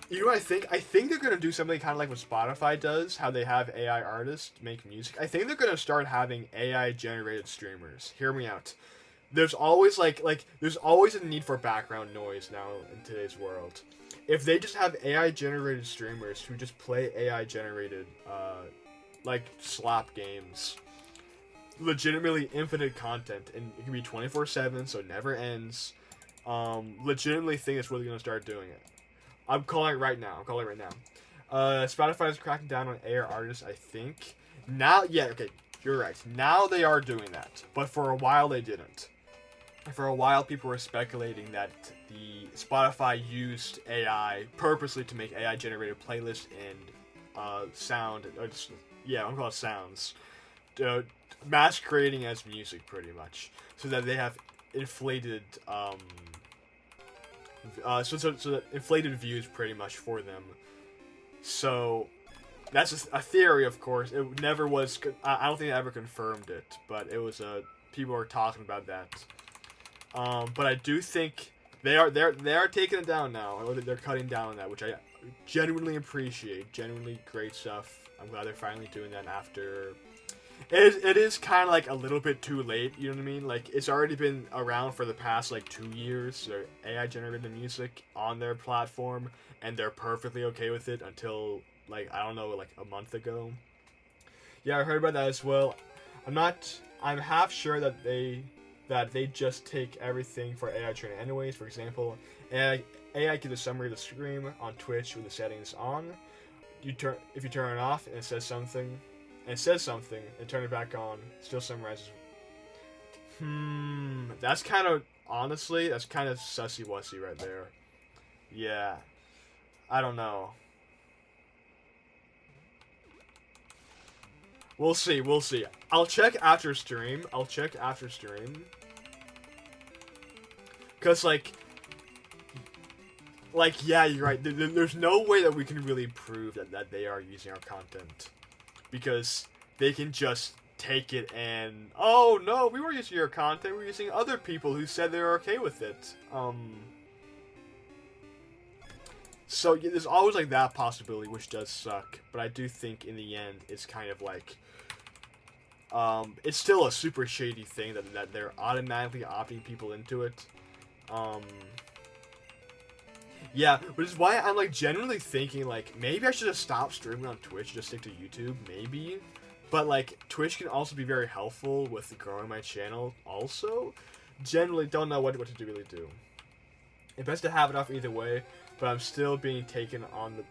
You know what I think? I think they're going to do something kind of like what Spotify does, how they have AI artists make music. I think they're going to start having AI generated streamers. Hear me out. There's always there's always a need for background noise now in today's world. If they just have AI generated streamers who just play AI generated slap games, legitimately infinite content, and it can be 24/7, so it never ends. Legitimately think it's really gonna start doing it. I'm calling it right now. Spotify is cracking down on AI artists, I think. Now, yeah, okay, you're right. Now they are doing that, but for a while they didn't. For a while, people were speculating that the Spotify used AI purposely to make AI generated playlists and sound. I'm gonna call it sounds. Masquerading as music, pretty much, so that they have inflated, so that inflated views, pretty much, for them. So that's a theory, of course. It never was. I don't think they ever confirmed it, but it was people were talking about that. But I do think they are taking it down now. They're cutting down on that, which I genuinely appreciate. Genuinely great stuff. I'm glad they're finally doing that after. It is kind of like a little bit too late, you know what I mean? Like, it's already been around for the past, 2 years. Their AI generated music on their platform, and they're perfectly okay with it until, I don't know, a month ago. Yeah, I heard about that as well. I'm half sure that they just take everything for AI training anyways. For example, AI gives a summary of the stream on Twitch with the settings on. If you turn it off and it says something, and turn it back on, still summarizes. That's kind of sussy-wussy right there. Yeah. I don't know. We'll see. I'll check after stream. Cause yeah, you're right. There's no way that we can really prove that they are using our content. Because they can just take it and, oh no, we weren't using your content, we were using other people who said they were okay with it. So yeah, there's always that possibility, which does suck. But I do think in the end, it's kind of it's still a super shady thing that they're automatically opting people into it. Yeah, which is why I'm genuinely thinking maybe I should just stop streaming on Twitch, just stick to YouTube, maybe. But Twitch can also be very helpful with growing my channel also. Generally don't know what to really do. It's best to have it off either way, but I'm still being taken on the...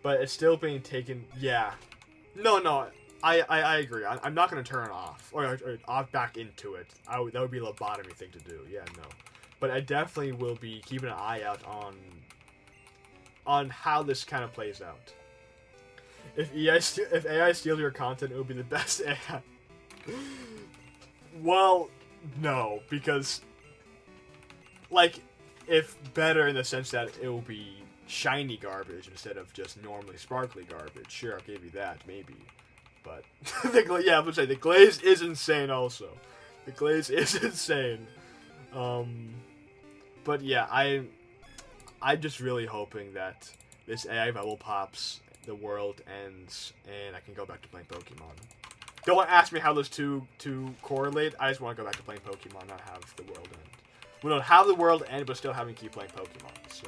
But it's still being taken... Yeah. No, I agree. I'm not going to turn it off. Or off back into it. That would be a lobotomy thing to do. Yeah, no. But I definitely will be keeping an eye out on how this kind of plays out. If AI steals your content, it would be the best AI. Well, no, because if better in the sense that it will be shiny garbage instead of just normally sparkly garbage. Sure, I'll give you that, maybe. But the glaze is insane. Also, the glaze is insane. But yeah, I'm just really hoping that this AI bubble pops, the world ends, and I can go back to playing Pokemon. Don't ask me how those two correlate. I just want to go back to playing Pokemon, not have the world end. Well, no, have the world end, but still having keep playing Pokemon. So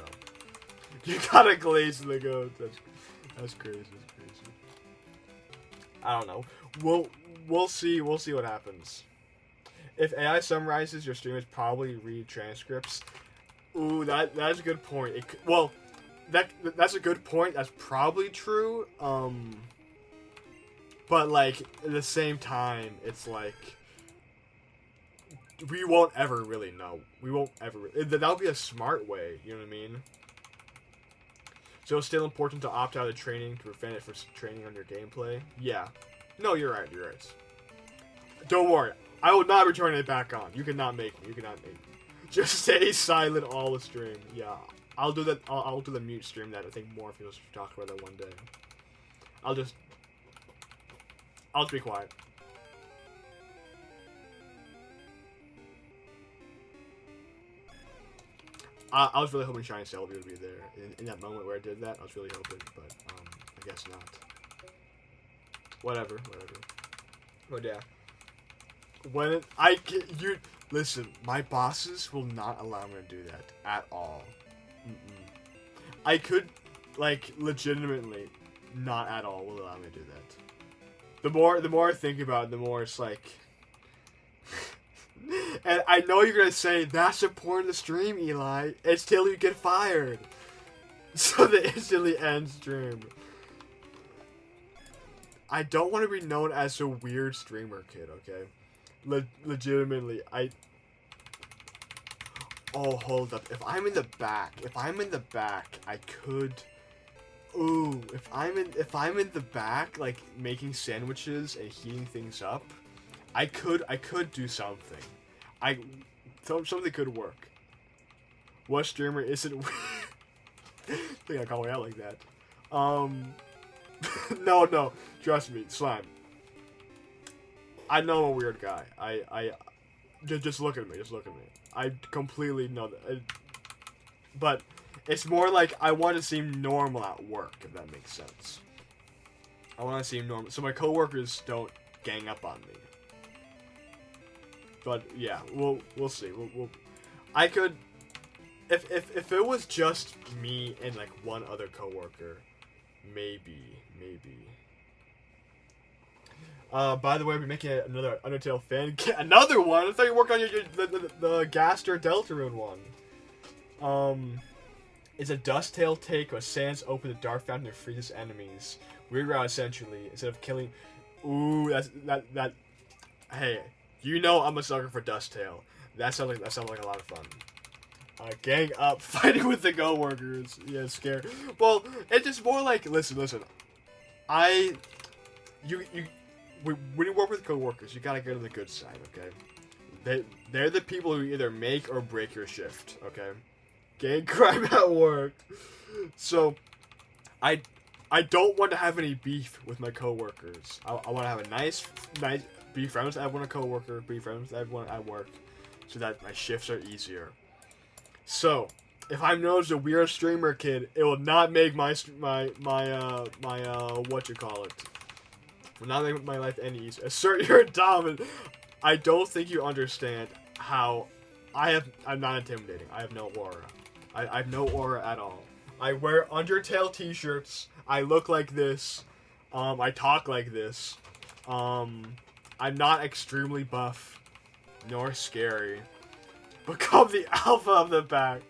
you gotta glaze the goat. That's crazy. I don't know. We'll see what happens. If AI summarizes your stream, it's probably read transcripts. Ooh, that's a good point. That's a good point. That's probably true. But at the same time, it's we won't ever really know. We won't ever. That would be a smart way. You know what I mean? So it's still important to opt out of training to prevent it from training on your gameplay. Yeah. No, you're right. You're right. Don't worry. I will not be turning it back on. You cannot make me. You cannot make me. Just stay silent all the stream. Yeah. I'll do that. I'll do the mute stream that I think more people should talk about that one day. I'll just be quiet. I was really hoping Shiny Celebi would be there in that moment where I did that. I was really hoping, but I guess not. Whatever. But yeah, when listen, my bosses will not allow me to do that at all. I could, like, legitimately, not at all will allow me to do that. The more I think about it, the more it's like. And I know you're gonna say, that's the point of the stream, Eli. It's till you get fired. So they instantly end stream. I don't want to be known as a weird streamer kid, okay? Legitimately, Oh, hold up. If I'm in the back, I could... Ooh, if I'm in the back, like, making sandwiches and heating things up, I could do something. Something could work. What streamer isn't I think I call me out like that. No, trust me, Slime. I know I'm a weird guy. Just look at me, I completely know that. But it's more like I want to seem normal at work, if that makes sense. I want to seem normal, so my coworkers don't gang up on me. But yeah, we'll see. I could, if it was just me and like one other coworker, maybe. By the way, we're making another Undertale fan. Another one. I thought you worked on the Gaster Deltarune one. It's a Dusttail take where Sans open the Dark Fountain to freeze enemies. Weird route essentially. Instead of killing. Ooh, that. Hey. You know I'm a sucker for Dusttail. That sounds like a lot of fun. Gang up, fighting with the co-workers. Yeah, scared. Well, it's just more like, listen. When you work with co-workers, you gotta go to the good side, okay? They're the people who either make or break your shift, okay? Gang crime at work. So, I don't want to have any beef with my co-workers. I want to have a nice. Be friends with everyone, a coworker. Be friends with everyone at work, so that my shifts are easier. So, if I'm known as a weird streamer kid, it will not make my what you call it. Will not make my life any easier. Assert your dominance. I don't think you understand how I'm not intimidating. I have no aura. I have no aura at all. I wear Undertale t-shirts. I look like this. I talk like this. I'm not extremely buff, nor scary. Become the alpha of the pack.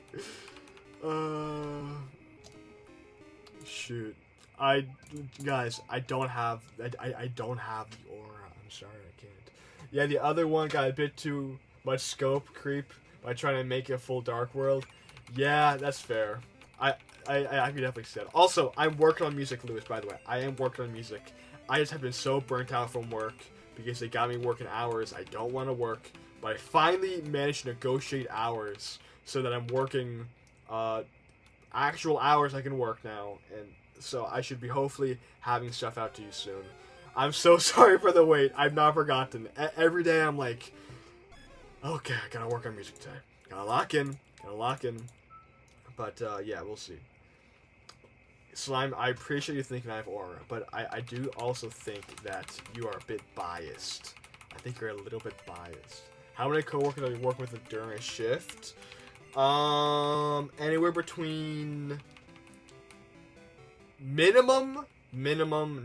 Shoot. Guys, I don't have the aura. I'm sorry, I can't. Yeah, the other one got a bit too much scope creep by trying to make it a full Dark World. Yeah, that's fair. I could definitely say that. Also, I'm working on music, Lewis, by the way. I am working on music. I just have been so burnt out from work because they got me working hours I don't want to work. But I finally managed to negotiate hours so that I'm working actual hours I can work now. And so I should be hopefully having stuff out to you soon. I'm so sorry for the wait. I've not forgotten. Every day I'm like, okay, I gotta work on music today. Gotta lock in. But yeah, we'll see. Slime, I appreciate you thinking I have aura, but I do also think that you are a bit biased. I think you're a little bit biased. How many coworkers are you working with during a shift? Anywhere between minimum,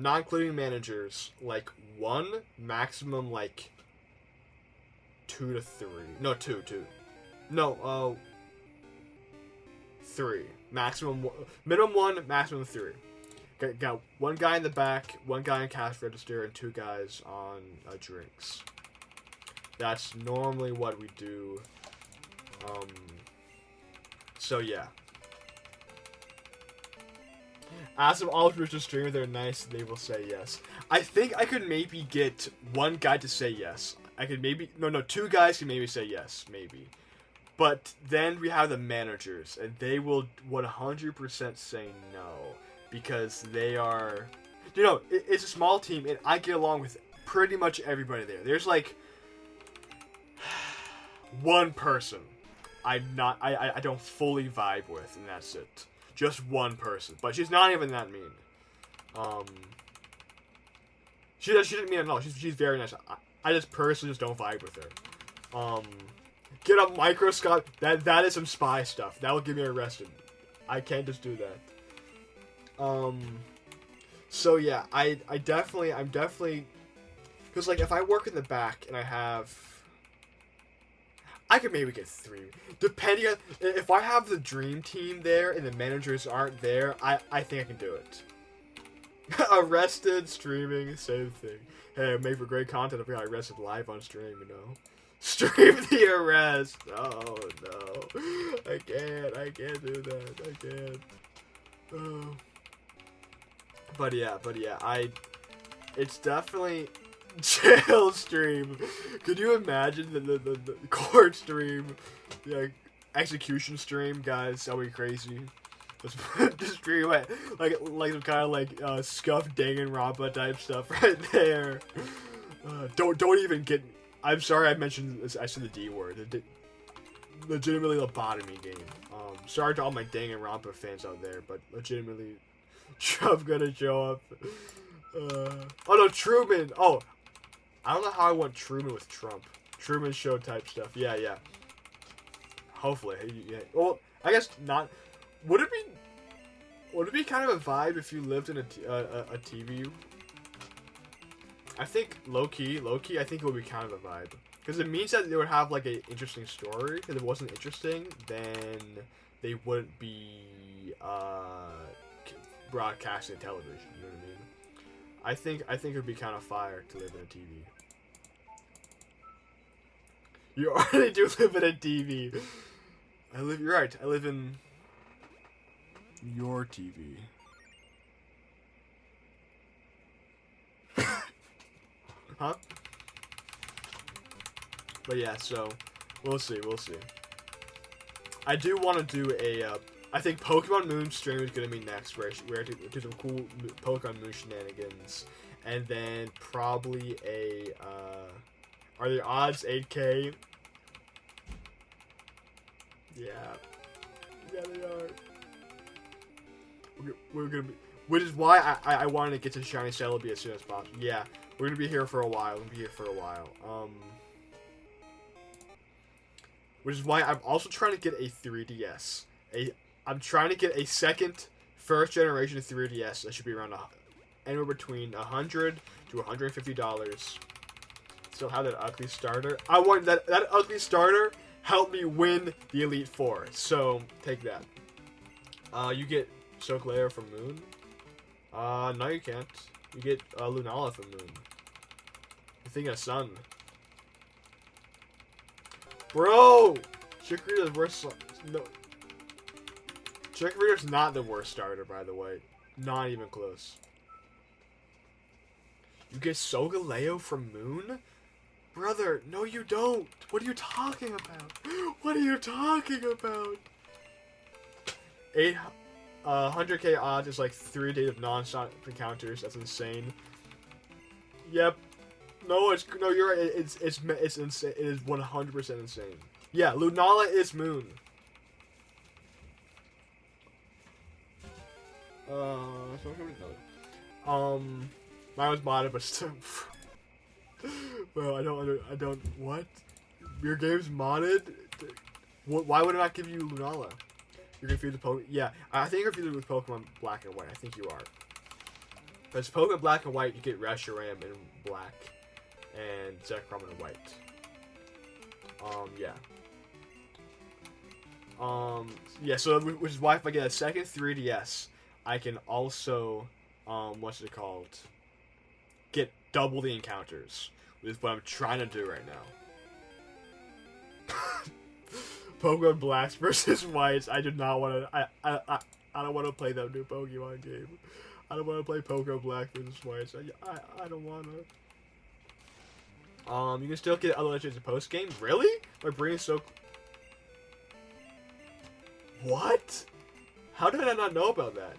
not including managers, like 1, maximum like 2 to 3. No, 2. No, 3. Minimum 1, maximum 3. Got 1 guy in the back, 1 guy in cash register, and 2 guys on drinks. That's normally what we do. So yeah. Ask them all if you're streamer, they're nice, they will say yes. I think I could maybe get one guy to say yes. I could maybe, no, two guys can maybe say yes, maybe. But then we have the managers, and they will 100% say no. Because they are, you know, it's a small team, and I get along with pretty much everybody there. There's like one person I don't fully vibe with, and that's it. Just one person, but she's not even that mean. She didn't mean it at all. She's very nice. I just personally just don't vibe with her. Get a microscope. That is some spy stuff. That will get me arrested. I can't just do that. So yeah, I'm definitely, because like if I work in the back and I could maybe get 3. Depending on, if I have the dream team there and the managers aren't there, I think I can do it. Arrested, streaming, same thing. Hey, make for great content if I got arrested live on stream, you know? Stream the arrest! Oh, no. I can't do that. I can't. Oh. But yeah, it's definitely jail stream. Could you imagine the court stream, the execution stream, guys? That would be crazy. Just stream like some kind of like scuffed Danganronpa type stuff right there. Don't even get. I'm sorry I mentioned this. I said the D word. Legitimately lobotomy game. Sorry to all my Danganronpa fans out there, but legitimately, Trump gonna show up. Oh no, Truman. Oh, I don't know how I want Truman with Trump. Truman Show type stuff. Yeah. Hopefully, yeah. Well, I guess not. Would it be kind of a vibe if you lived in a TV? I think low key, I think it would be kind of a vibe. Because it means that they would have like an interesting story. If it wasn't interesting, then they wouldn't be broadcasting television. You know what I mean? I think it would be kind of fire to live in a TV. You already do live in a TV. You're right. I live in your TV. Huh? But yeah, so we'll see. I do want to do a. I think Pokemon Moon stream is gonna be next, where I do some cool Pokemon Moon shenanigans, and then probably a. Are the odds 8K? Yeah, they are. We're gonna be, which is why I wanted to get to Shiny Celebi as soon as possible. Yeah, we're gonna be here for a while. Which is why I'm also trying to get a 3DS. I'm trying to get a first generation 3DS that should be around anywhere between $100 to $150. Still have that ugly starter. I want that ugly starter helped me win the Elite Four. So take that. You get Soak Layer from Moon. No you can't. You get Lunala from Moon. You think of Sun. Bro! Chikorita's worst. No. Chikorita's not the worst starter, by the way. Not even close. You get Solgaleo from Moon? Brother, no you don't. What are you talking about? What are you talking about? 100k odds is like 3 days of non-stop encounters. That's insane. Yep. No, you're right. It's insane. It is 100% insane. Yeah, Lunala is Moon. Mine was modded, but still. Well, I don't. What? Your game's modded? Why would it not give you Lunala? You're confused with Pokemon. Yeah, I think you're confused with Pokemon Black and White. I think you are. But it's Pokemon Black and White. You get Reshiram in Black, and Zekrom in White. Yeah. Yeah. So, which is why if I get a second 3DS, I can also, what's it called? Get double the encounters. Which is what I'm trying to do right now. Pokemon Blacks versus Whites. I do not want to. I don't want to play that new Pokemon game. I don't want to play Pokemon Black versus Whites. I don't want to. You can still get other legends in post game. Really? My brain is so. What? How did I not know about that?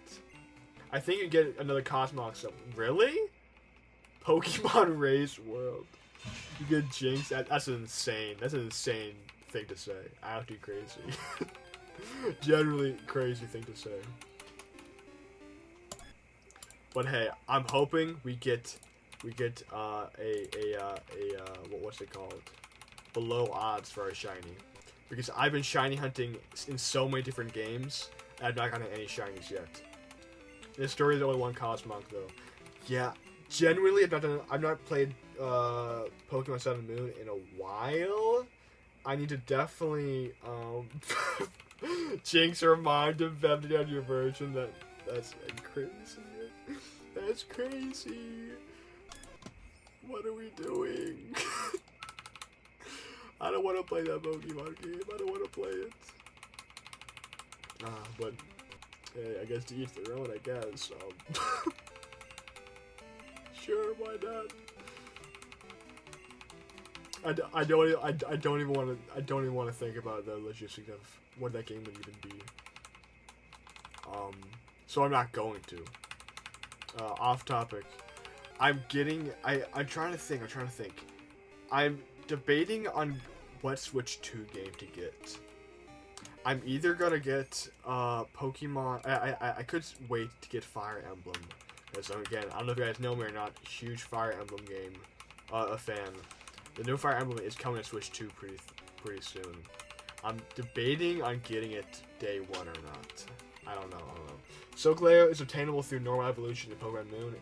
I think you get another Cosmog. Really? Pokemon Race World. You get Jinx. That's insane. That's an insane thing to say. Actually crazy. Generally crazy thing to say. But hey, I'm hoping we get what's it called? Below odds for our shiny. Because I've been shiny hunting in so many different games, and I've not gotten any shinies yet. This story is only one Cosmog though. Yeah, genuinely I've not played Pokemon Sun and Moon in a while. I need to definitely Jinx or Mime to definitely on your version. That's crazy. That's crazy. What are we doing? I don't want to play that Pokemon game. I don't want to play it. But hey, I guess to each their own. I guess. Sure, why not? I don't even want to think about the logistics of what that game would even be. So I'm not going to. Off topic. I'm trying to think. I'm debating on what Switch 2 game to get. I'm either gonna get Pokemon. I could wait to get Fire Emblem. Because again, I don't know if you guys know me or not. Huge Fire Emblem game, a fan. The new Fire Emblem is coming to Switch 2 pretty soon. I'm debating on getting it day one or not. I don't know. Solgaleo is obtainable through normal evolution in Pokemon Moon.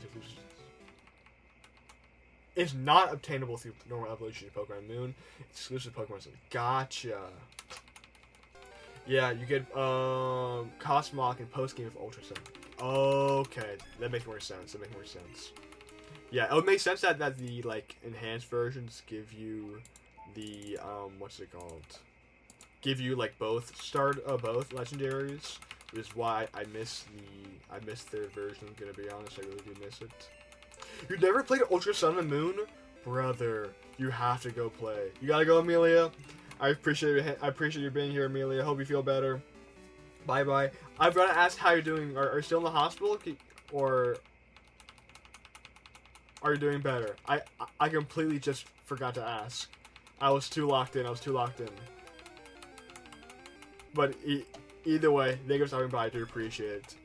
It's not obtainable through normal evolution in Pokemon Moon. It's exclusive to Pokemon Sun. Gotcha. Yeah, you get Cosmog and post game of Ultra Sun. Okay, that makes more sense. Yeah, it would make sense that the like enhanced versions give you the what's it called? Give you like both both legendaries, which is why I miss their version. I'm gonna be honest, I really do miss it. You never played Ultra Sun and Moon, brother? You have to go play. You gotta go, Amelia. I appreciate you being here, Amelia. Hope you feel better. Bye bye. I've got to ask how you're doing. Are you still in the hospital, or are you doing better? I completely just forgot to ask. I was too locked in. But either way, thank you for stopping by. I do appreciate it.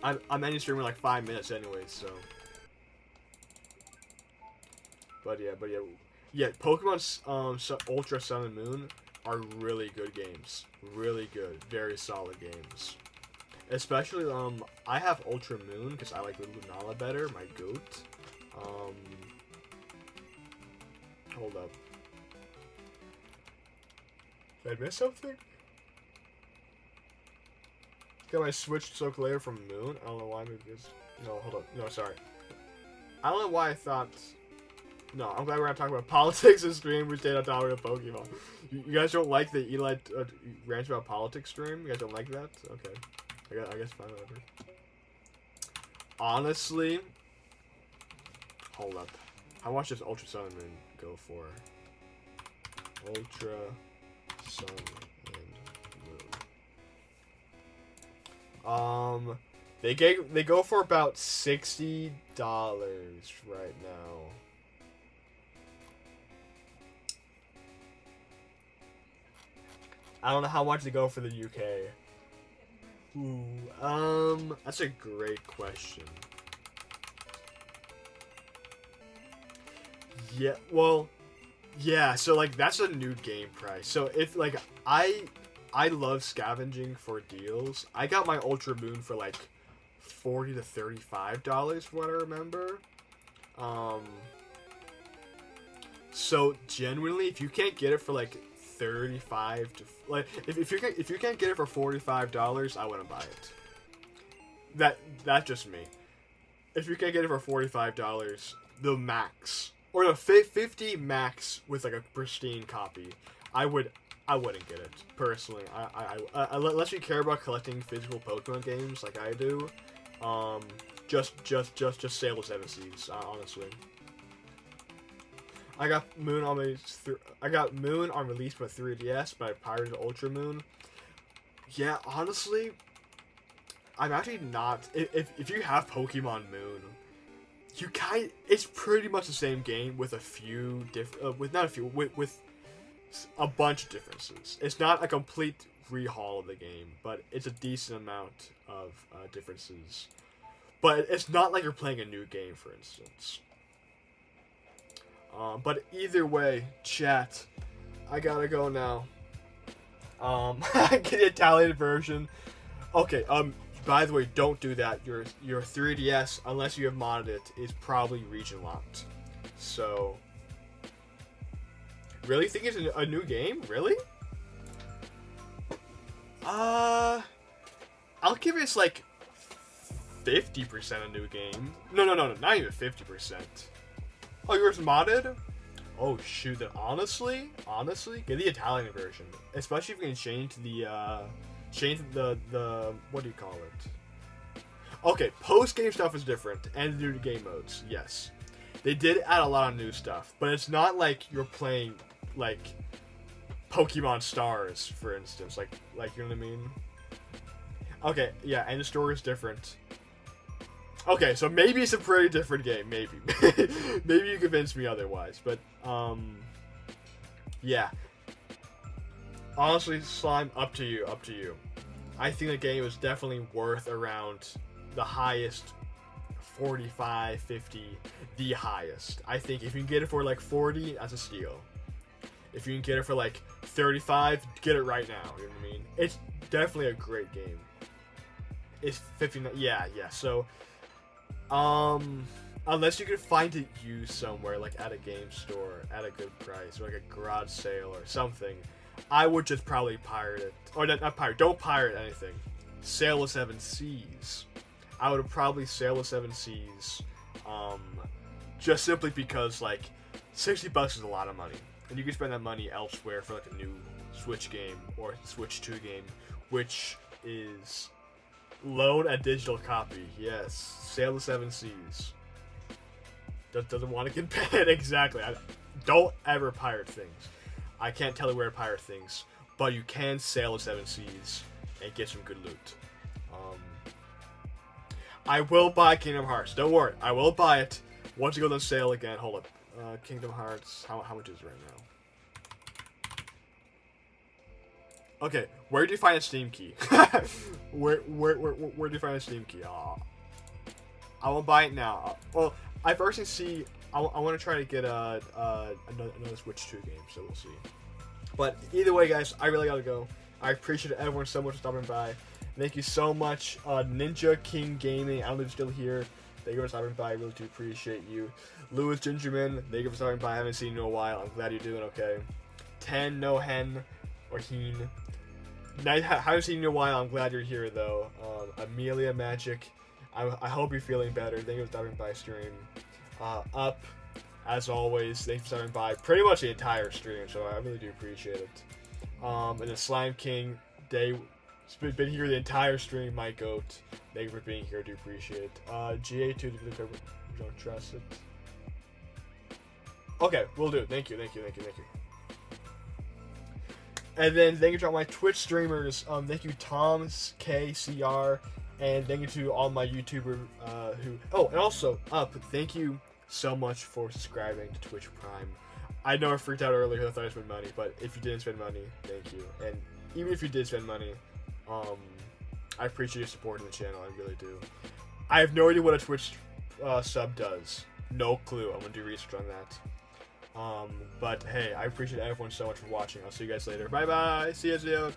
I'm ending streaming in like 5 minutes anyway, so. But yeah. Pokemon Ultra Sun and Moon are really good games. Really good, very solid games. Especially I have Ultra Moon because I like Lunala better, my goat. Hold up. Did I miss something? Got my switched Solgaleo from Moon. I don't know why. No, hold up. No, sorry. I don't know why I thought. No, I'm glad we're not talking about politics in stream. We stayed on topic of Pokemon. You guys don't like the Eli rant about politics stream? You guys don't like that? Okay. I guess fine, whatever. Honestly, hold up. How much does Ultra Sun and Moon go for? Ultra Sun and Moon. They go for about $60 right now. I don't know how much they go for the UK. Ooh, that's a great question. Yeah, well, yeah, so like that's a new game price. So if like I love scavenging for deals. I got my Ultra Moon for like $40 to $35 from what I remember. So genuinely, if you can't get it for like 35 to like if you can't get it for $45, I wouldn't buy it. That's just me. If you can't get it for $45, the max or the 50 max with like a pristine copy, I would I wouldn't get it personally. Unless you care about collecting physical Pokemon games like I do, just Sailor Seven Seas, honestly. I got Moon on release by 3DS, but I pirated Ultra Moon. Yeah, honestly, I'm actually not. If you have Pokemon Moon, it's pretty much the same game with a few different, with a bunch of differences. It's not a complete rehaul of the game, but it's a decent amount of differences. But it's not like you're playing a new game, for instance. But either way, chat, I gotta go now. Get the Italian version. Okay, by the way, don't do that. Your 3DS, unless you have modded it, is probably region locked. So, really think it's a new game? Really? I'll give it like 50% a new game. No, not even 50%. Oh, yours modded? Oh shoot! Then honestly, get the Italian version, especially if you can change the what do you call it? Okay, post game stuff is different, and the new game modes. Yes, they did add a lot of new stuff, but it's not like you're playing like Pokemon Stars, for instance. Like you know what I mean? Okay, yeah, and the story is different. Okay, so maybe it's a pretty different game. Maybe, maybe you convinced me otherwise. But yeah. Honestly, Slime, up to you. I think the game is definitely worth around the highest 45, 50, the highest. I think if you can get it for like 40, that's a steal. If you can get it for like 35, get it right now. You know what I mean? It's definitely a great game. It's 59. Yeah. So. Unless you can find it used somewhere, like at a game store, at a good price, or like a garage sale or something, I would just probably pirate it. Or not pirate, don't pirate anything. Sail the Seven Seas. I would probably sail the Seven Seas, just simply because, like, $60 is a lot of money. And you can spend that money elsewhere for, like, a new Switch game, or Switch 2 game, which is... Loan a digital copy, yes. Sail the Seven Seas. Doesn't want to get banned, exactly. Don't ever pirate things. I can't tell you where to pirate things, but you can sail the Seven Seas and get some good loot. I will buy Kingdom Hearts. Don't worry, I will buy it once it goes on sale again. Hold up, Kingdom Hearts. How much is it right now? Okay, where do you find a Steam key? where do you find a Steam key? I will buy it now. Well, I first see. I want to try to get another Switch 2 game, so we'll see. But either way, guys, I really gotta go. I appreciate everyone so much for stopping by. Thank you so much, Ninja King Gaming. I don't know if you're still here. Thank you for stopping by. I really do appreciate you. Louis Gingerman, thank you for stopping by. I haven't seen you in a while. I'm glad you're doing okay. Ten No Hen or Heen. I haven't seen you in a while. I'm glad you're here, though. Amelia Magic, I hope you're feeling better. Thank you for stopping by stream. Up, as always, thanks for stopping by pretty much the entire stream, so I really do appreciate it. And the Slime King, been here the entire stream. Mike Goat, thank you for being here. I do appreciate it. GA2, we don't trust it. Okay, we'll do. Thank you. And then thank you to all my Twitch streamers. Thank you Tom KCR, and thank you to all my YouTubers who. Oh, and also thank you so much for subscribing to Twitch Prime. I know I freaked out earlier. I thought I spent money, but if you didn't spend money, thank you. And even if you did spend money, I appreciate your support in the channel. I really do. I have no idea what a Twitch sub does. No clue. I'm gonna do research on that. But hey, I appreciate everyone so much for watching. I'll see you guys later. Bye bye. See you soon.